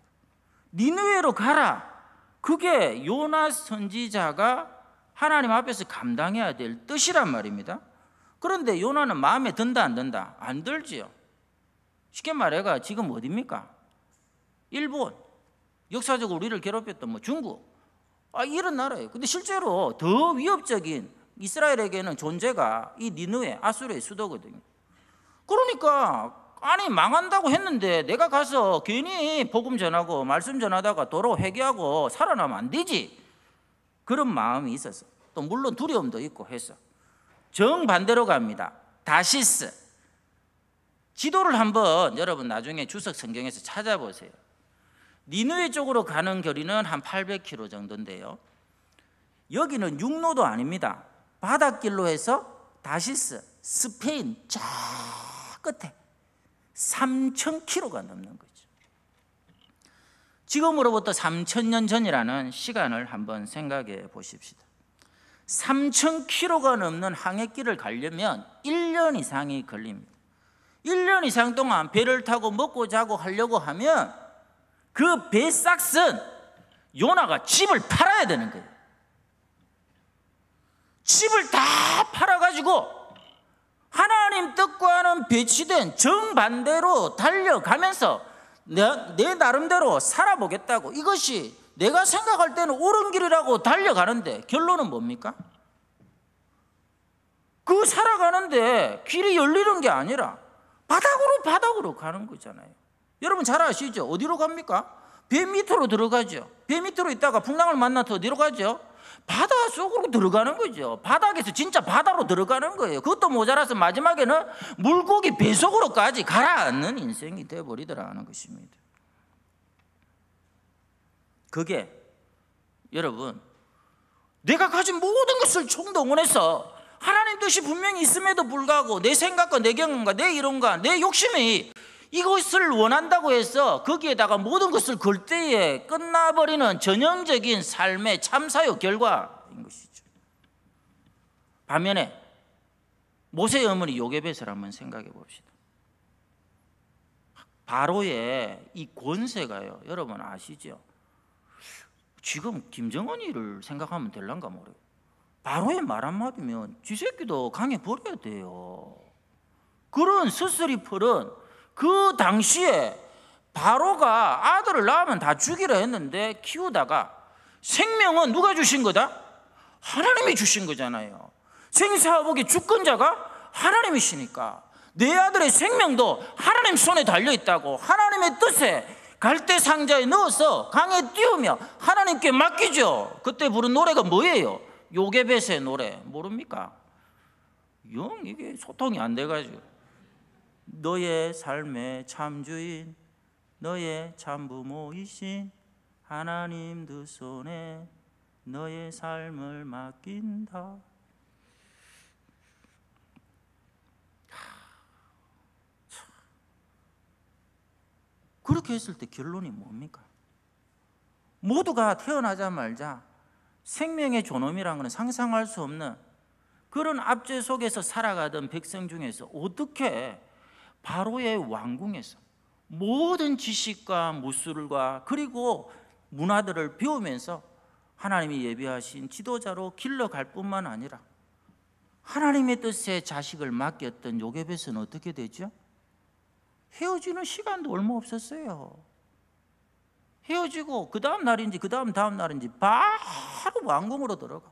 니느웨로 가라. 그게 요나 선지자가 하나님 앞에서 감당해야 될 뜻이란 말입니다. 그런데 요나는 마음에 든다 안 든다? 안 들지요. 쉽게 말해가 지금 어디입니까? 일본, 역사적으로 우리를 괴롭혔던 중국, 이런 나라예요. 근데 실제로 더 위협적인 이스라엘에게는 존재가 이 니느웨, 아수르의 수도거든요. 그러니까 아니 망한다고 했는데 내가 가서 괜히 복음 전하고 말씀 전하다가 도로 회개하고 살아나면 안 되지. 그런 마음이 있었어. 또 물론 두려움도 있고 해서 정반대로 갑니다. 다시스. 지도를 한번 여러분 나중에 주석 성경에서 찾아보세요. 니느웨 쪽으로 가는 거리는 한 800km 정도인데요. 여기는 육로도 아닙니다. 바닷길로 해서 다시스, 스페인 저 끝에 3,000km가 넘는 거죠. 지금으로부터 3,000년 전이라는 시간을 한번 생각해 보십시다. 3,000km가 넘는 항해길을 가려면 1년 이상이 걸립니다. 1년 이상 동안 배를 타고 먹고 자고 하려고 하면 그 배 싹슨 요나가 집을 팔아야 되는 거예요. 집을 다 팔아가지고 하나님 뜻과는 배치된 정반대로 달려가면서 내 나름대로 살아보겠다고, 이것이 내가 생각할 때는 옳은 길이라고 달려가는데 결론은 뭡니까? 그 살아가는데 길이 열리는 게 아니라 바닥으로 가는 거잖아요. 여러분 잘 아시죠? 어디로 갑니까? 배 밑으로 들어가죠. 배 밑으로 있다가 풍랑을 만나서 어디로 가죠? 바다 속으로 들어가는 거죠. 바닥에서 진짜 바다로 들어가는 거예요. 그것도 모자라서 마지막에는 물고기 배 속으로까지 가라앉는 인생이 되어버리더라는 것입니다. 그게 여러분, 내가 가진 모든 것을 총동원해서 하나님 뜻이 분명히 있음에도 불구하고 내 생각과 내 경험과 내 이론과 내 욕심이 이것을 원한다고 해서 거기에다가 모든 것을 걸 때에 끝나버리는 전형적인 삶의 참사요 결과인 것이죠. 반면에 모세의 어머니 요게벳을 한번 생각해 봅시다. 바로의 이 권세가요, 여러분 아시죠? 지금 김정은이를 생각하면 될란가 모르겠어요. 바로의 말 한마디면 쥐새끼도 강에 버려야 돼요. 그런 스스리 펄은 그 당시에 바로가 아들을 낳으면 다 죽이라 했는데 키우다가 생명은 누가 주신 거다? 하나님이 주신 거잖아요. 생사하복의 주권자가 하나님이시니까 내 아들의 생명도 하나님 손에 달려있다고 하나님의 뜻에 갈대 상자에 넣어서 강에 띄우며 하나님께 맡기죠. 그때 부른 노래가 뭐예요? 요게벳의 노래 모릅니까? 영 이게 소통이 안 돼가지고 너의 삶의 참주인 너의 참부모이신 하나님 두 손에 너의 삶을 맡긴다. 그렇게 했을 때 결론이 뭡니까? 모두가 태어나자마자 생명의 존엄이라는 것은 상상할 수 없는 그런 압제 속에서 살아가던 백성 중에서 어떻게 바로의 왕궁에서 모든 지식과 무술과 그리고 문화들을 배우면서 하나님이 예비하신 지도자로 길러갈 뿐만 아니라 하나님의 뜻에 자식을 맡겼던 요게벳은 어떻게 되죠? 헤어지는 시간도 얼마 없었어요. 헤어지고 그 다음 날인지 그 다음 날인지 바로 왕궁으로 들어가.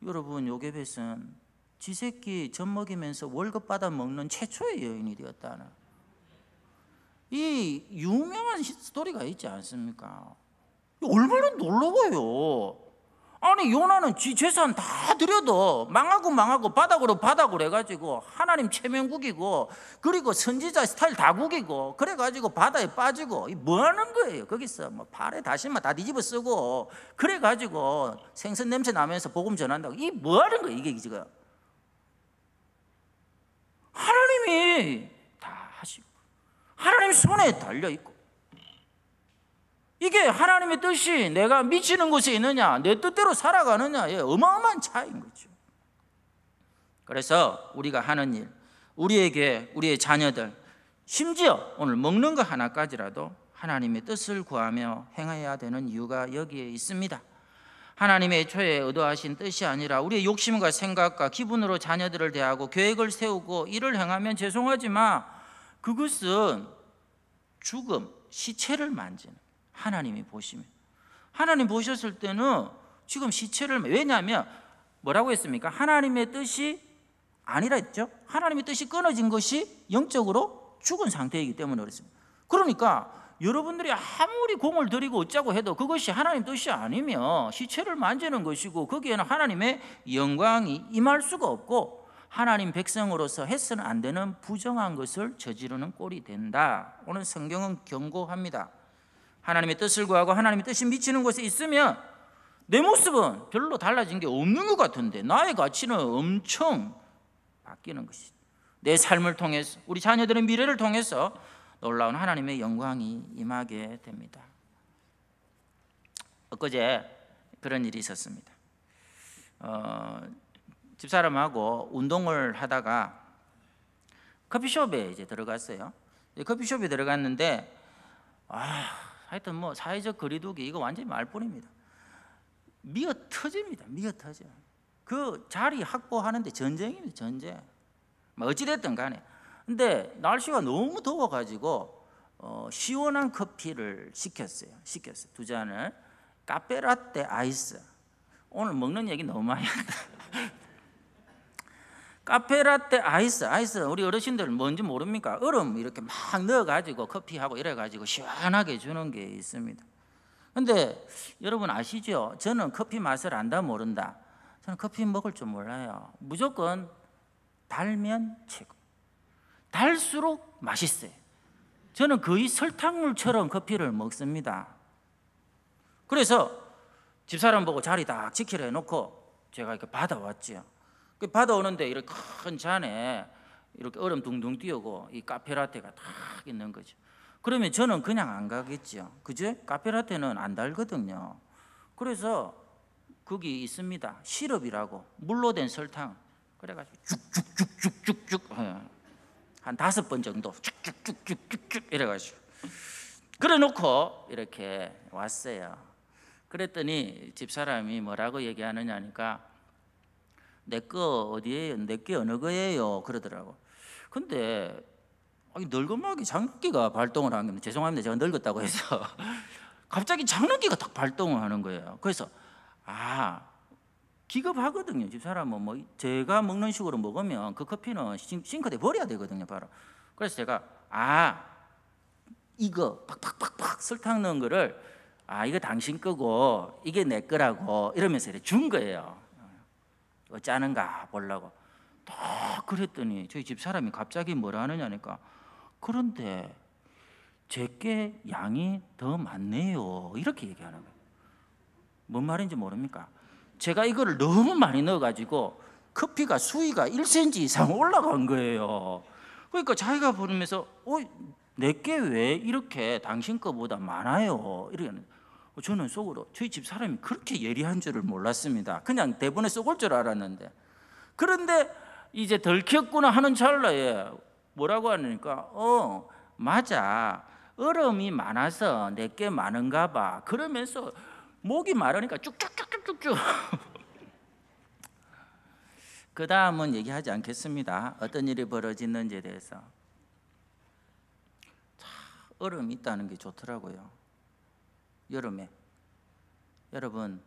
여러분 요게벳은 지새끼 젖 먹이면서 월급 받아 먹는 최초의 여인이 되었다는 이 유명한 스토리가 있지 않습니까? 얼마나 놀라워요. 아니 요나는 지 재산 다 들여도 망하고 바닥으로 해가지고 하나님 체면국이고 그리고 선지자 스타일 다 국이고 그래가지고 바다에 빠지고 뭐 하는 거예요? 거기서 뭐 팔에 다시마 다 뒤집어 쓰고 그래가지고 생선 냄새 나면서 복음 전한다고 이 뭐 하는 거예요? 이게 지금 하나님이 다 하시고 하나님 손에 달려있고 이게 하나님의 뜻이 내가 미치는 곳에 있느냐 내 뜻대로 살아가느냐의 어마어마한 차이인 거죠. 그래서 우리가 하는 일, 우리에게 우리의 자녀들 심지어 오늘 먹는 거 하나까지라도 하나님의 뜻을 구하며 행해야 되는 이유가 여기에 있습니다. 하나님의 애초에 의도하신 뜻이 아니라 우리의 욕심과 생각과 기분으로 자녀들을 대하고 계획을 세우고 일을 행하면 죄송하지만 그것은 죽음, 시체를 만지는 하나님이 보시면 하나님 보셨을 때는 지금 시체를 왜냐하면 뭐라고 했습니까? 하나님의 뜻이 아니라 했죠. 하나님의 뜻이 끊어진 것이 영적으로 죽은 상태이기 때문에 그렇습니다. 그러니까 여러분들이 아무리 공을 들이고 어쩌고 해도 그것이 하나님 뜻이 아니면 시체를 만지는 것이고 거기에는 하나님의 영광이 임할 수가 없고 하나님 백성으로서 해서는 안 되는 부정한 것을 저지르는 꼴이 된다. 오늘 성경은 경고합니다. 하나님의 뜻을 구하고 하나님의 뜻이 미치는 곳에 있으면 내 모습은 별로 달라진 게 없는 것 같은데 나의 가치는 엄청 바뀌는 것이죠. 내 삶을 통해서 우리 자녀들의 미래를 통해서 놀라운 하나님의 영광이 임하게 됩니다. 엊그제 그런 일이 있었습니다. 집사람하고 운동을 하다가 커피숍에 이제 들어갔어요. 커피숍에 들어갔는데 하여튼 뭐 사회적 거리두기 이거 완전히 말뿐입니다. 미어 터집니다. 미어 터져. 그 자리 확보하는데 전쟁입니다. 전쟁. 뭐 어찌됐든 간에. 근데 날씨가 너무 더워가지고 시원한 커피를 시켰어요. 두 잔을. 카페라떼 아이스. 오늘 먹는 얘기 너무 많이 한다. 카페라떼 아이스 우리 어르신들 뭔지 모릅니까? 얼음 이렇게 막 넣어가지고 커피하고 이래가지고 시원하게 주는 게 있습니다. 근데 여러분 아시죠? 저는 커피 맛을 안다 모른다. 저는 커피 먹을 줄 몰라요. 무조건 달면 최고. 달수록 맛있어요. 저는 거의 설탕물처럼 커피를 먹습니다. 그래서 집사람 보고 자리 딱 지키려 해놓고 제가 이렇게 받아왔죠. 받아오는데 이렇게 큰 잔에 이렇게 얼음 둥둥 띄우고 이 카페라떼가 딱 있는 거죠. 그러면 저는 그냥 안 가겠죠. 그죠? 카페라떼는 안 달거든요. 그래서 거기 있습니다. 시럽이라고 물로 된 설탕. 그래가지고 쭉쭉쭉쭉쭉쭉 한 5번 정도 쭉쭉쭉쭉쭉 이래가지고 그래놓고 이렇게 왔어요. 그랬더니 집사람이 뭐라고 얘기하느냐니까 내 거 어디에요? 내 게 어느 거예요? 그러더라고. 근데 늙은마게 장난기가 발동을 하는 겁니다. 죄송합니다. 제가 늙었다고 해서 갑자기 장난기가 딱 발동을 하는 거예요. 그래서 기겁하거든요. 집사람은 뭐 제가 먹는 식으로 먹으면 그 커피는 싱크대에 버려야 되거든요. 바로. 그래서 제가 이거 팍팍팍팍 설탕 넣은 거를 이거 당신 거고 이게 내 거라고 이러면서 이렇게 준 거예요. 어쩌는가 보려고. 딱 그랬더니 저희 집사람이 갑자기 뭐라 하느냐니까 그런데 제게 양이 더 많네요. 이렇게 얘기하는 거예요. 뭔 말인지 모릅니까? 제가 이거를 너무 많이 넣어가지고 커피가 수위가 1cm 이상 올라간 거예요. 그러니까 자기가 보면서 내게 왜 이렇게 당신 거보다 많아요? 이러는. 저는 속으로 저희 집사람이 그렇게 예리한 줄을 몰랐습니다. 그냥 대본에 썩을 줄 알았는데. 그런데 이제 들켰구나 하는 찰나에 뭐라고 하니까 맞아. 얼음이 많아서 내게 많은가 봐. 그러면서 목이 마르니까 쭉쭉쭉쭉쭉. 그 다음은 얘기하지 않겠습니다. 어떤 일이 벌어지는지에 대해서. 얼음이 있다는 게 좋더라고요. 여름에. 여러분,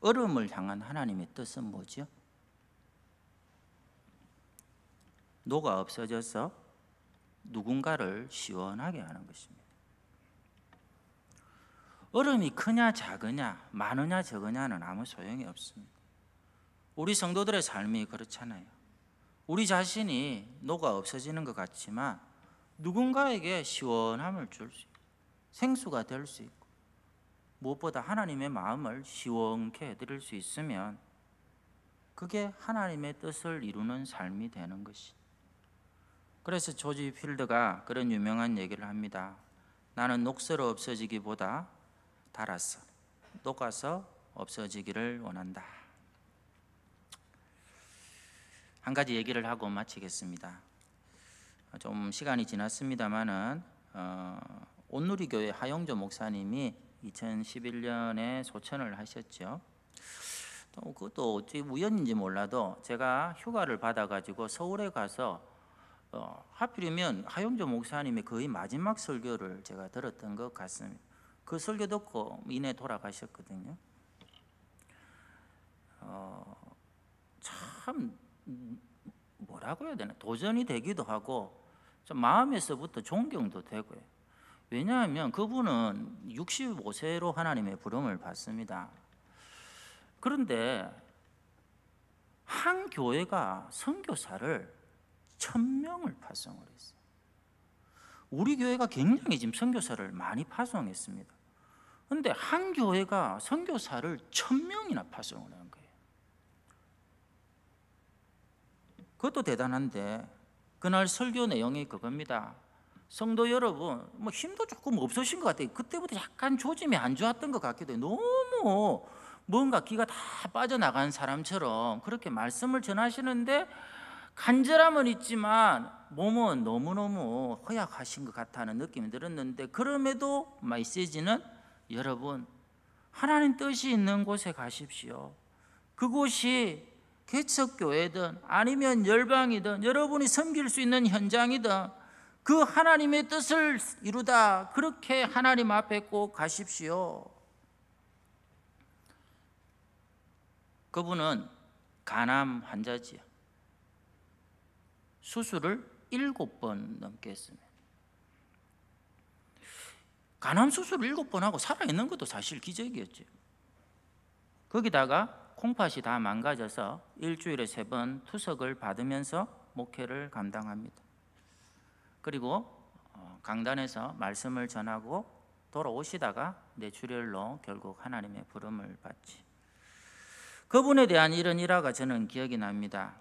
얼음을 향한 하나님의 뜻은 뭐죠? 녹아 없어져서 누군가를 시원하게 하는 것입니다. 얼음이 크냐 작으냐 많으냐 적으냐는 아무 소용이 없습니다. 우리 성도들의 삶이 그렇잖아요. 우리 자신이 녹아 없어지는 것 같지만 누군가에게 시원함을 줄 수 있고 생수가 될 수 있고 무엇보다 하나님의 마음을 시원케 해드릴 수 있으면 그게 하나님의 뜻을 이루는 삶이 되는 것이. 그래서 조지 필드가 그런 유명한 얘기를 합니다. 나는 녹슬어 없어지기보다 달아서 녹아서 없어지기를 원한다. 한 가지 얘기를 하고 마치겠습니다. 좀 시간이 지났습니다마는 온누리교회 하용조 목사님이 2011년에 소천을 하셨죠. 또 그것도 어찌 우연인지 몰라도 제가 휴가를 받아가지고 서울에 가서 하필이면 하용조 목사님의 거의 마지막 설교를 제가 들었던 것 같습니다. 그 설교 듣고 이내 돌아가셨거든요. 참 뭐라고 해야 되나 도전이 되기도 하고 좀 마음에서부터 존경도 되고요. 왜냐하면 그분은 65세로 하나님의 부름을 받습니다. 그런데 한 교회가 선교사를 1000명을 파송을 했어요. 우리 교회가 굉장히 지금 선교사를 많이 파송했습니다. 그런데 한 교회가 선교사를 1000명이나 파송을 한 거예요. 그것도 대단한데 그날 설교 내용이 그겁니다. 성도 여러분, 힘도 조금 없으신 것 같아요. 그때부터 약간 조짐이 안 좋았던 것 같기도 해요. 너무 뭔가 기가 다 빠져나간 사람처럼 그렇게 말씀을 전하시는데 간절함은 있지만 몸은 너무너무 허약하신 것 같다는 느낌이 들었는데, 그럼에도 메시지는 여러분, 하나님 뜻이 있는 곳에 가십시오. 그곳이 개척교회든 아니면 열방이든 여러분이 섬길 수 있는 현장이든 그 하나님의 뜻을 이루다, 그렇게 하나님 앞에 꼭 가십시오. 그분은 간암 환자지요. 수술을 7번 넘게 했습니다. 간암 수술을 7번 하고 살아있는 것도 사실 기적이었죠. 거기다가 콩팥이 다 망가져서 일주일에 3번 투석을 받으면서 목회를 감당합니다. 그리고 강단에서 말씀을 전하고 돌아오시다가 뇌출혈로 결국 하나님의 부름을 받지. 그분에 대한 이런 일화가 저는 기억이 납니다.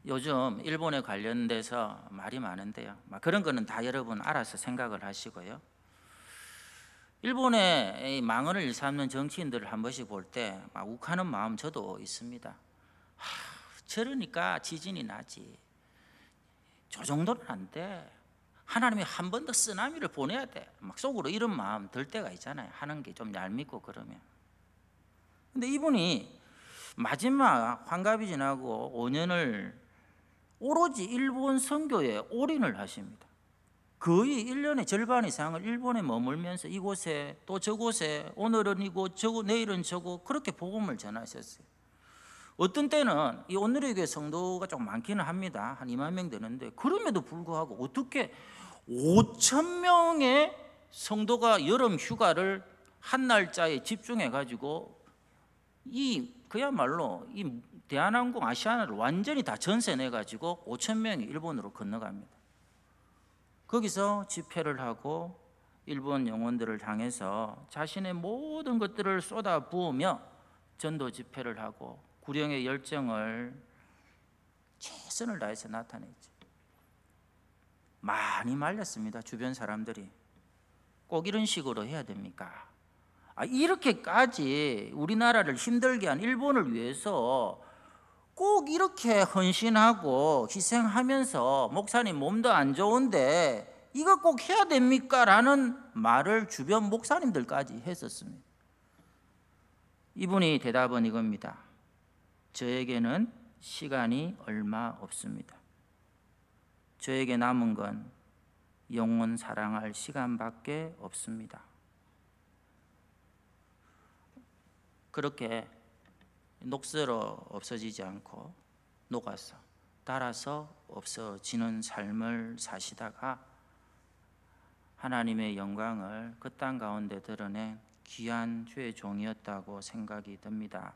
요즘 일본에 관련돼서 말이 많은데요, 그런 거는 다 여러분 알아서 생각을 하시고요. 일본의 망언을 일삼는 정치인들을 한 번씩 볼 때 막 욱하는 마음 저도 있습니다. 저러니까 지진이 나지. 저 정도는 안 돼. 하나님이 한 번 더 쓰나미를 보내야 돼. 막 속으로 이런 마음 들 때가 있잖아요. 하는 게 좀 얄밉고 그러면. 근데 이분이 마지막 환갑이 지나고 5년을 오로지 일본 선교에 올인을 하십니다. 거의 1년의 절반 이상을 일본에 머물면서 이곳에 또 저곳에, 오늘은 이곳, 내일은 저곳, 그렇게 복음을 전하셨어요. 어떤 때는 이 오늘의 교회 성도가 좀 많기는 합니다. 한 2만 명 되는데, 그럼에도 불구하고 어떻게 5천 명의 성도가 여름 휴가를 한 날짜에 집중해 가지고 그야말로 이 대한항공 아시아나를 완전히 다 전세 내 가지고 5천 명이 일본으로 건너갑니다. 거기서 집회를 하고 일본 영혼들을 향해서 자신의 모든 것들을 쏟아 부으며 전도 집회를 하고 구령의 열정을 최선을 다해서 나타냈죠. 많이 말렸습니다. 주변 사람들이. 꼭 이런 식으로 해야 됩니까? 이렇게까지 우리나라를 힘들게 한 일본을 위해서 꼭 이렇게 헌신하고 희생하면서 목사님 몸도 안 좋은데 이거 꼭 해야 됩니까? 라는 말을 주변 목사님들까지 했었습니다. 이분이 대답은 이겁니다. 저에게는 시간이 얼마 없습니다. 저에게 남은 건 영혼 사랑할 시간밖에 없습니다. 그렇게 녹슬어 없어지지 않고 녹아서 닳아서 없어지는 삶을 사시다가 하나님의 영광을 그 땅 가운데 드러낸 귀한 주의 종이었다고 생각이 듭니다.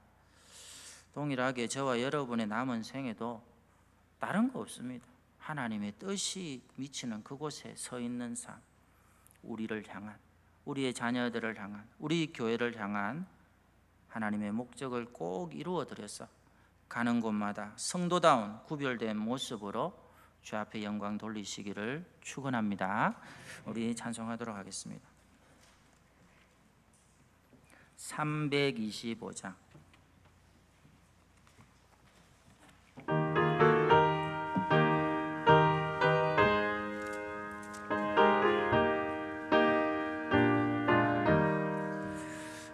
동일하게 저와 여러분의 남은 생에도 다른 거 없습니다. 하나님의 뜻이 미치는 그곳에 서 있는 삶, 우리를 향한, 우리의 자녀들을 향한, 우리 교회를 향한 하나님의 목적을 꼭 이루어드려서 가는 곳마다 성도다운 구별된 모습으로 주 앞에 영광 돌리시기를 축원합니다. 우리 찬송하도록 하겠습니다. 325장.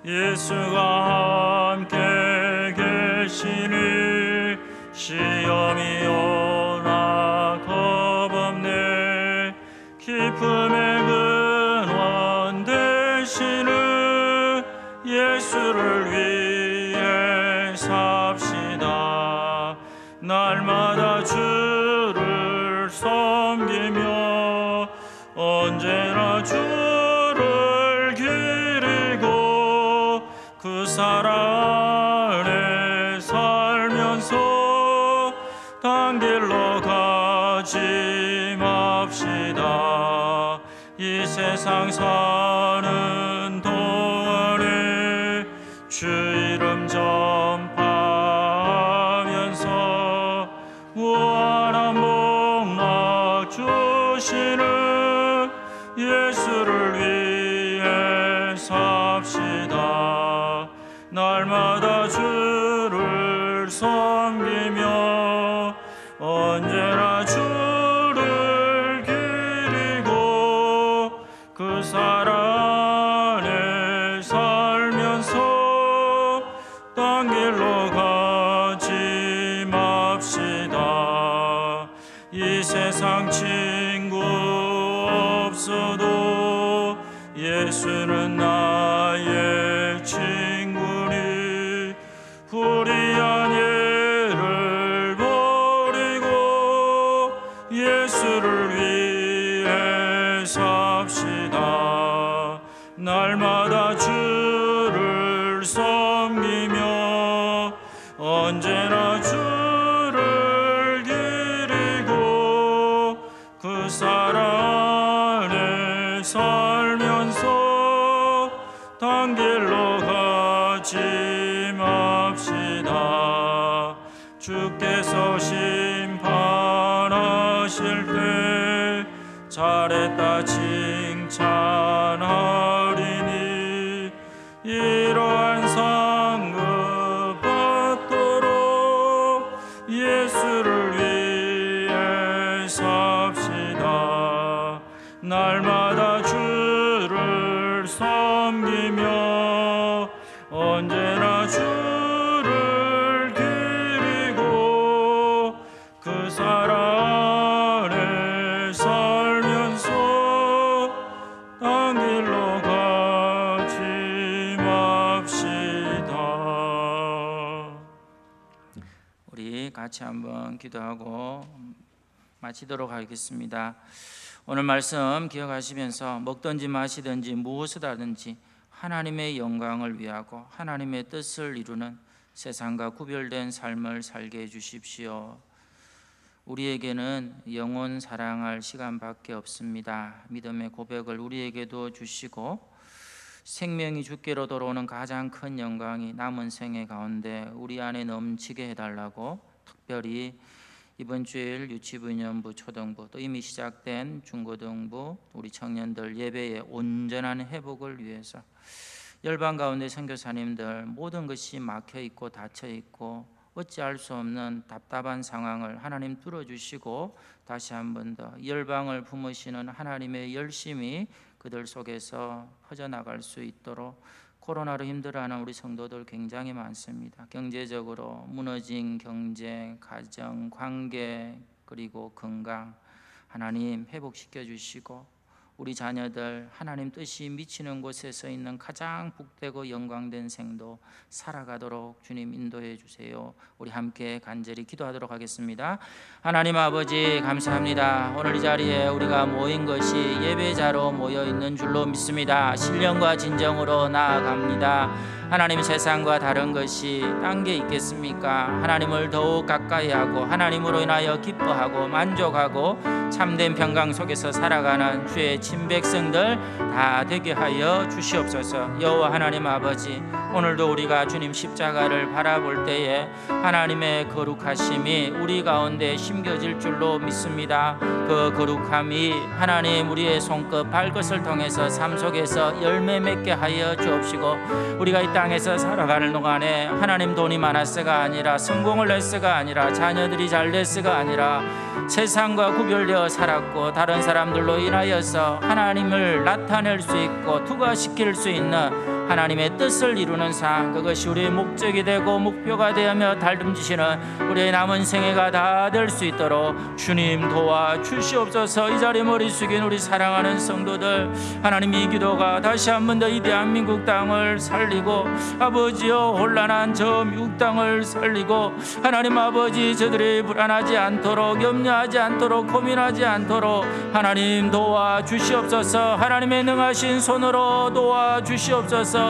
예수가 함께 계시니 시험이 오나 겁없네. 기쁨의 근원 되시는 예수를 위해 삽시다. 날마다 주를 섬기며 언제나 주를 기리고 그 사랑 안에 살면서 단 길로 가지 맙시다. 이 세상 사는 동안에 주 이름 전파하면서 무한한 복락 주시는 예수를 위해 삽시다. 언제나 주를 기리고 그 사랑에 살면서 딴 길로 가지 맙시다. 이 세상 친구 없어도 예수는 나의 친구니 불의한 예를 버리고 예수를 위해 삽시다. 날마다 주를 섬기며 언제나 주를 기리고 그 사랑 안에 살면서 딴 길로 가지 맙시다. 주께서 심판하실 때 잘했다 칭찬하리니 이러한 상급 받도록 예수를 위해 삽시다. 날마다 주를 섬기며 언제나 주를 기리고 그 사랑 안에 살면서 딴 길로 가지 맙시다. 우리 같이 한번 기도하고 마치도록 하겠습니다. 오늘 말씀 기억하시면서 먹든지 마시든지 무엇을 하든지 하나님의 영광을 위하고 하나님의 뜻을 이루는 세상과 구별된 삶을 살게 해주십시오. 우리에게는 영혼 사랑할 시간밖에 없습니다. 믿음의 고백을 우리에게도 주시고 생명이 주께로 돌아오는 가장 큰 영광이 남은 생애 가운데 우리 안에 넘치게 해달라고 특별히 이번 주일 유치부, 유년부, 초등부 또 이미 시작된 중고등부 우리 청년들 예배의 온전한 회복을 위해서 열방 가운데 선교사님들 모든 것이 막혀있고 닫혀있고 어찌할 수 없는 답답한 상황을 하나님 뚫어주시고 다시 한 번 더 열방을 품으시는 하나님의 열심이 그들 속에서 퍼져나갈 수 있도록 코로나로 힘들어하는 우리 성도들 굉장히 많습니다. 경제적으로 무너진 경제, 가정, 관계 그리고 건강 하나님 회복시켜 주시고 우리 자녀들 하나님 뜻이 미치는 곳에 서 있는 가장 복되고 영광된 생도 살아가도록 주님 인도해 주세요. 우리 함께 간절히 기도하도록 하겠습니다. 하나님 아버지 감사합니다. 오늘 이 자리에 우리가 모인 것이 예배자로 모여 있는 줄로 믿습니다. 신령과 진정으로 나아갑니다. 하나님 세상과 다른 것이 딴 게 있겠습니까? 하나님을 더욱 가까이 하고 하나님으로 인하여 기뻐하고 만족하고 참된 평강 속에서 살아가는 주의 친백성들 다 되게 하여 주시옵소서. 여호와 하나님 아버지 오늘도 우리가 주님 십자가를 바라볼 때에 하나님의 거룩하심이 우리 가운데 심겨질 줄로 믿습니다. 그 거룩함이 하나님 우리의 손끝 발끝을 통해서 삶 속에서 열매 맺게 하여 주옵시고 우리가 이 땅에서 살아가는 동안에 하나님 돈이 많았어가 아니라 성공을 했어가 아니라 자녀들이 잘 됐어가 아니라 세상과 구별되어 살았고 다른 사람들로 인하여서 하나님을 나타낼 수 있고 투과시킬 수 있는 하나님의 뜻을 이루는 삶 그것이 우리의 목적이 되고 목표가 되며 달듬지시는 우리의 남은 생애가 다 될 수 있도록 주님 도와주시옵소서. 이 자리에 머리 숙인 우리 사랑하는 성도들 하나님 이 기도가 다시 한 번 더 이 대한민국 땅을 살리고 아버지여 혼란한 저 미국 땅을 살리고 하나님 아버지 저들이 불안하지 않도록 염려하지 않도록 고민하지 않도록 하나님 도와주시옵소서. 하나님의 능하신 손으로 도와주시옵소서.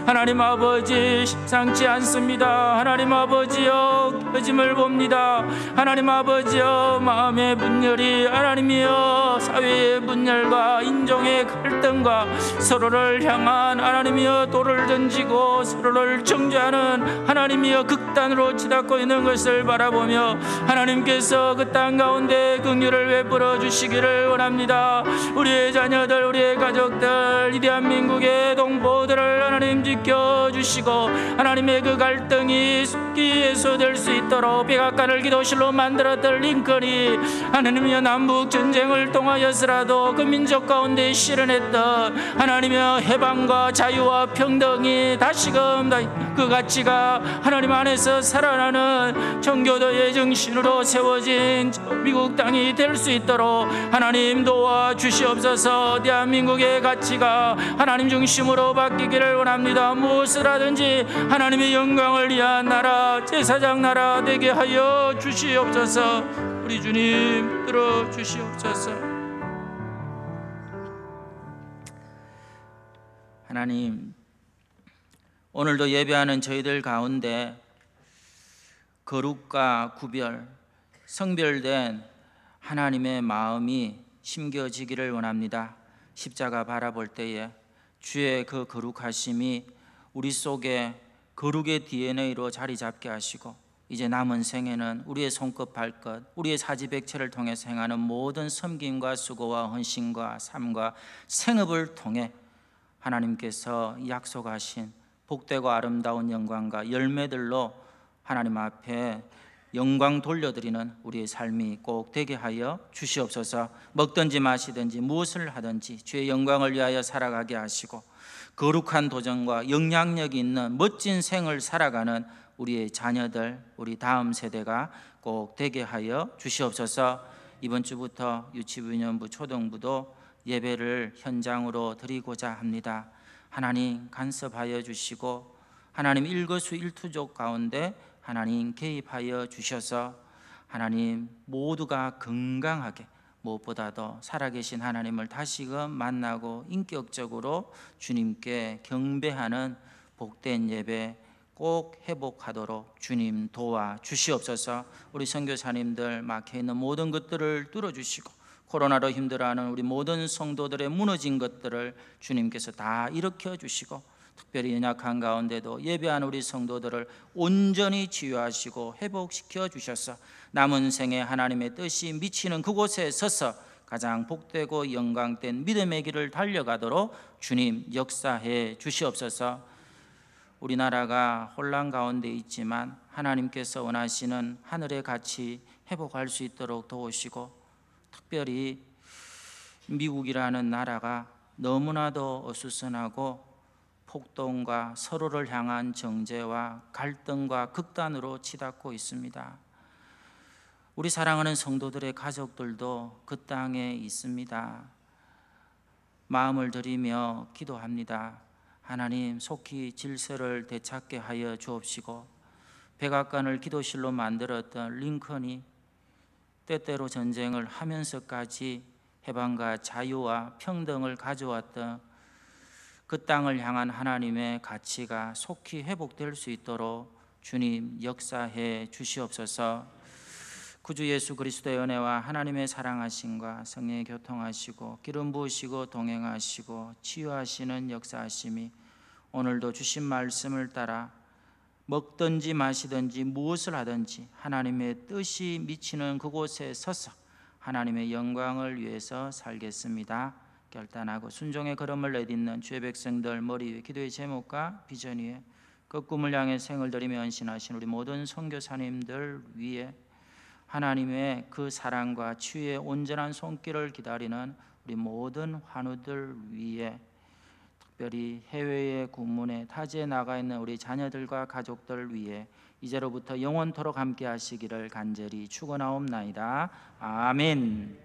하나님 아버지 심상치 않습니다. 하나님 아버지여 깨짐을 봅니다. 하나님 아버지여 마음의 분열이 하나님이여 사회의 분열과 인종의 갈등과 서로를 향한 하나님이여 돌을 던지고 서로를 정죄하는 하나님이여 극단으로 치닫고 있는 것을 바라보며 하나님께서 그 땅 가운데 긍휼을 베풀어 주시기를 원합니다. 우리의 자녀들 우리의 가족들 이 대한민국의 동포들을 가정들을 하나님 지켜주시고 하나님의 그 갈등이 속히 해소될 수 있도록 백악관을 기도실로 만들었던 링컨이 하나님의 남북 전쟁을 통하여서라도 그 민족 가운데 실현했던 하나님의 해방과 자유와 평등이 다시금 그 가치가 하나님 안에서 살아나는 청교도의 정신으로 세워진 미국 땅이 될 수 있도록 하나님 도와주시옵소서. 대한민국의 가치가 하나님 중심으로 바뀌기를 원합니다. 무엇을 하든지 하나님의 영광을 위한 나라, 제사장 나라 되게 하여 주시옵소서. 우리 주님 들어주시옵소서. 하나님, 오늘도 예배하는 저희들 가운데 거룩과 구별, 성별된 하나님의 마음이 심겨지기를 원합니다. 십자가 바라볼 때에 주의 그 거룩하심이 우리 속에 거룩의 DNA로 자리 잡게 하시고 이제 남은 생에는 우리의 손끝 발끝, 우리의 사지백체를 통해서 행하는 모든 섬김과 수고와 헌신과 삶과 생업을 통해 하나님께서 약속하신 복되고 아름다운 영광과 열매들로 하나님 앞에 영광 돌려드리는 우리의 삶이 꼭 되게 하여 주시옵소서. 먹든지 마시든지 무엇을 하든지 주의 영광을 위하여 살아가게 하시고 거룩한 도전과 영향력 있는 멋진 생을 살아가는 우리의 자녀들, 우리 다음 세대가 꼭 되게 하여 주시옵소서. 이번 주부터 유치부, 유년부, 초등부도 예배를 현장으로 드리고자 합니다. 하나님 간섭하여 주시고 하나님 일거수일투족 가운데 하나님 개입하여 주셔서 하나님 모두가 건강하게 무엇보다도 살아계신 하나님을 다시금 만나고 인격적으로 주님께 경배하는 복된 예배 꼭 회복하도록 주님 도와 주시옵소서. 우리 선교사님들 막혀있는 모든 것들을 뚫어주시고 코로나로 힘들어하는 우리 모든 성도들의 무너진 것들을 주님께서 다 일으켜 주시고 특별히 연약한 가운데도 예배하는 우리 성도들을 온전히 치유하시고 회복시켜 주셔서 남은 생에 하나님의 뜻이 미치는 그곳에 서서 가장 복되고 영광된 믿음의 길을 달려가도록 주님 역사해 주시옵소서. 우리나라가 혼란 가운데 있지만 하나님께서 원하시는 하늘의 가치 회복할 수 있도록 도우시고 특별히 미국이라는 나라가 너무나도 어수선하고 폭동과 서로를 향한 정죄와 갈등과 극단으로 치닫고 있습니다. 우리 사랑하는 성도들의 가족들도 그 땅에 있습니다. 마음을 들이며 기도합니다. 하나님 속히 질서를 되찾게 하여 주옵시고 백악관을 기도실로 만들었던 링컨이 때때로 전쟁을 하면서까지 해방과 자유와 평등을 가져왔던 그 땅을 향한 하나님의 가치가 속히 회복될 수 있도록 주님 역사해 주시옵소서. 구주 예수 그리스도의 은혜와 하나님의 사랑하심과 성령의 교통하시고 기름 부으시고 동행하시고 치유하시는 역사하심이 오늘도 주신 말씀을 따라 먹든지 마시든지 무엇을 하든지 하나님의 뜻이 미치는 그곳에 서서 하나님의 영광을 위해서 살겠습니다. 결단하고 순종의 걸음을 내딛는 주의 백성들 머리 위에 기도의 제목과 비전 위에 그 꿈을 향해 생을 들이며 헌신하신 우리 모든 선교사님들 위에 하나님의 그 사랑과 치유의 온전한 손길을 기다리는 우리 모든 환우들 위에 특별히 해외의 군문에 타지에 나가 있는 우리 자녀들과 가족들 위해 이제로부터 영원토록 함께 하시기를 간절히 축원하옵나이다. 아멘.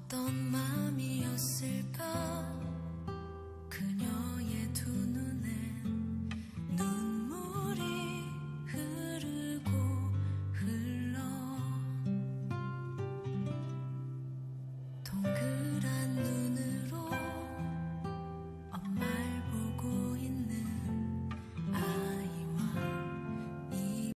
떠나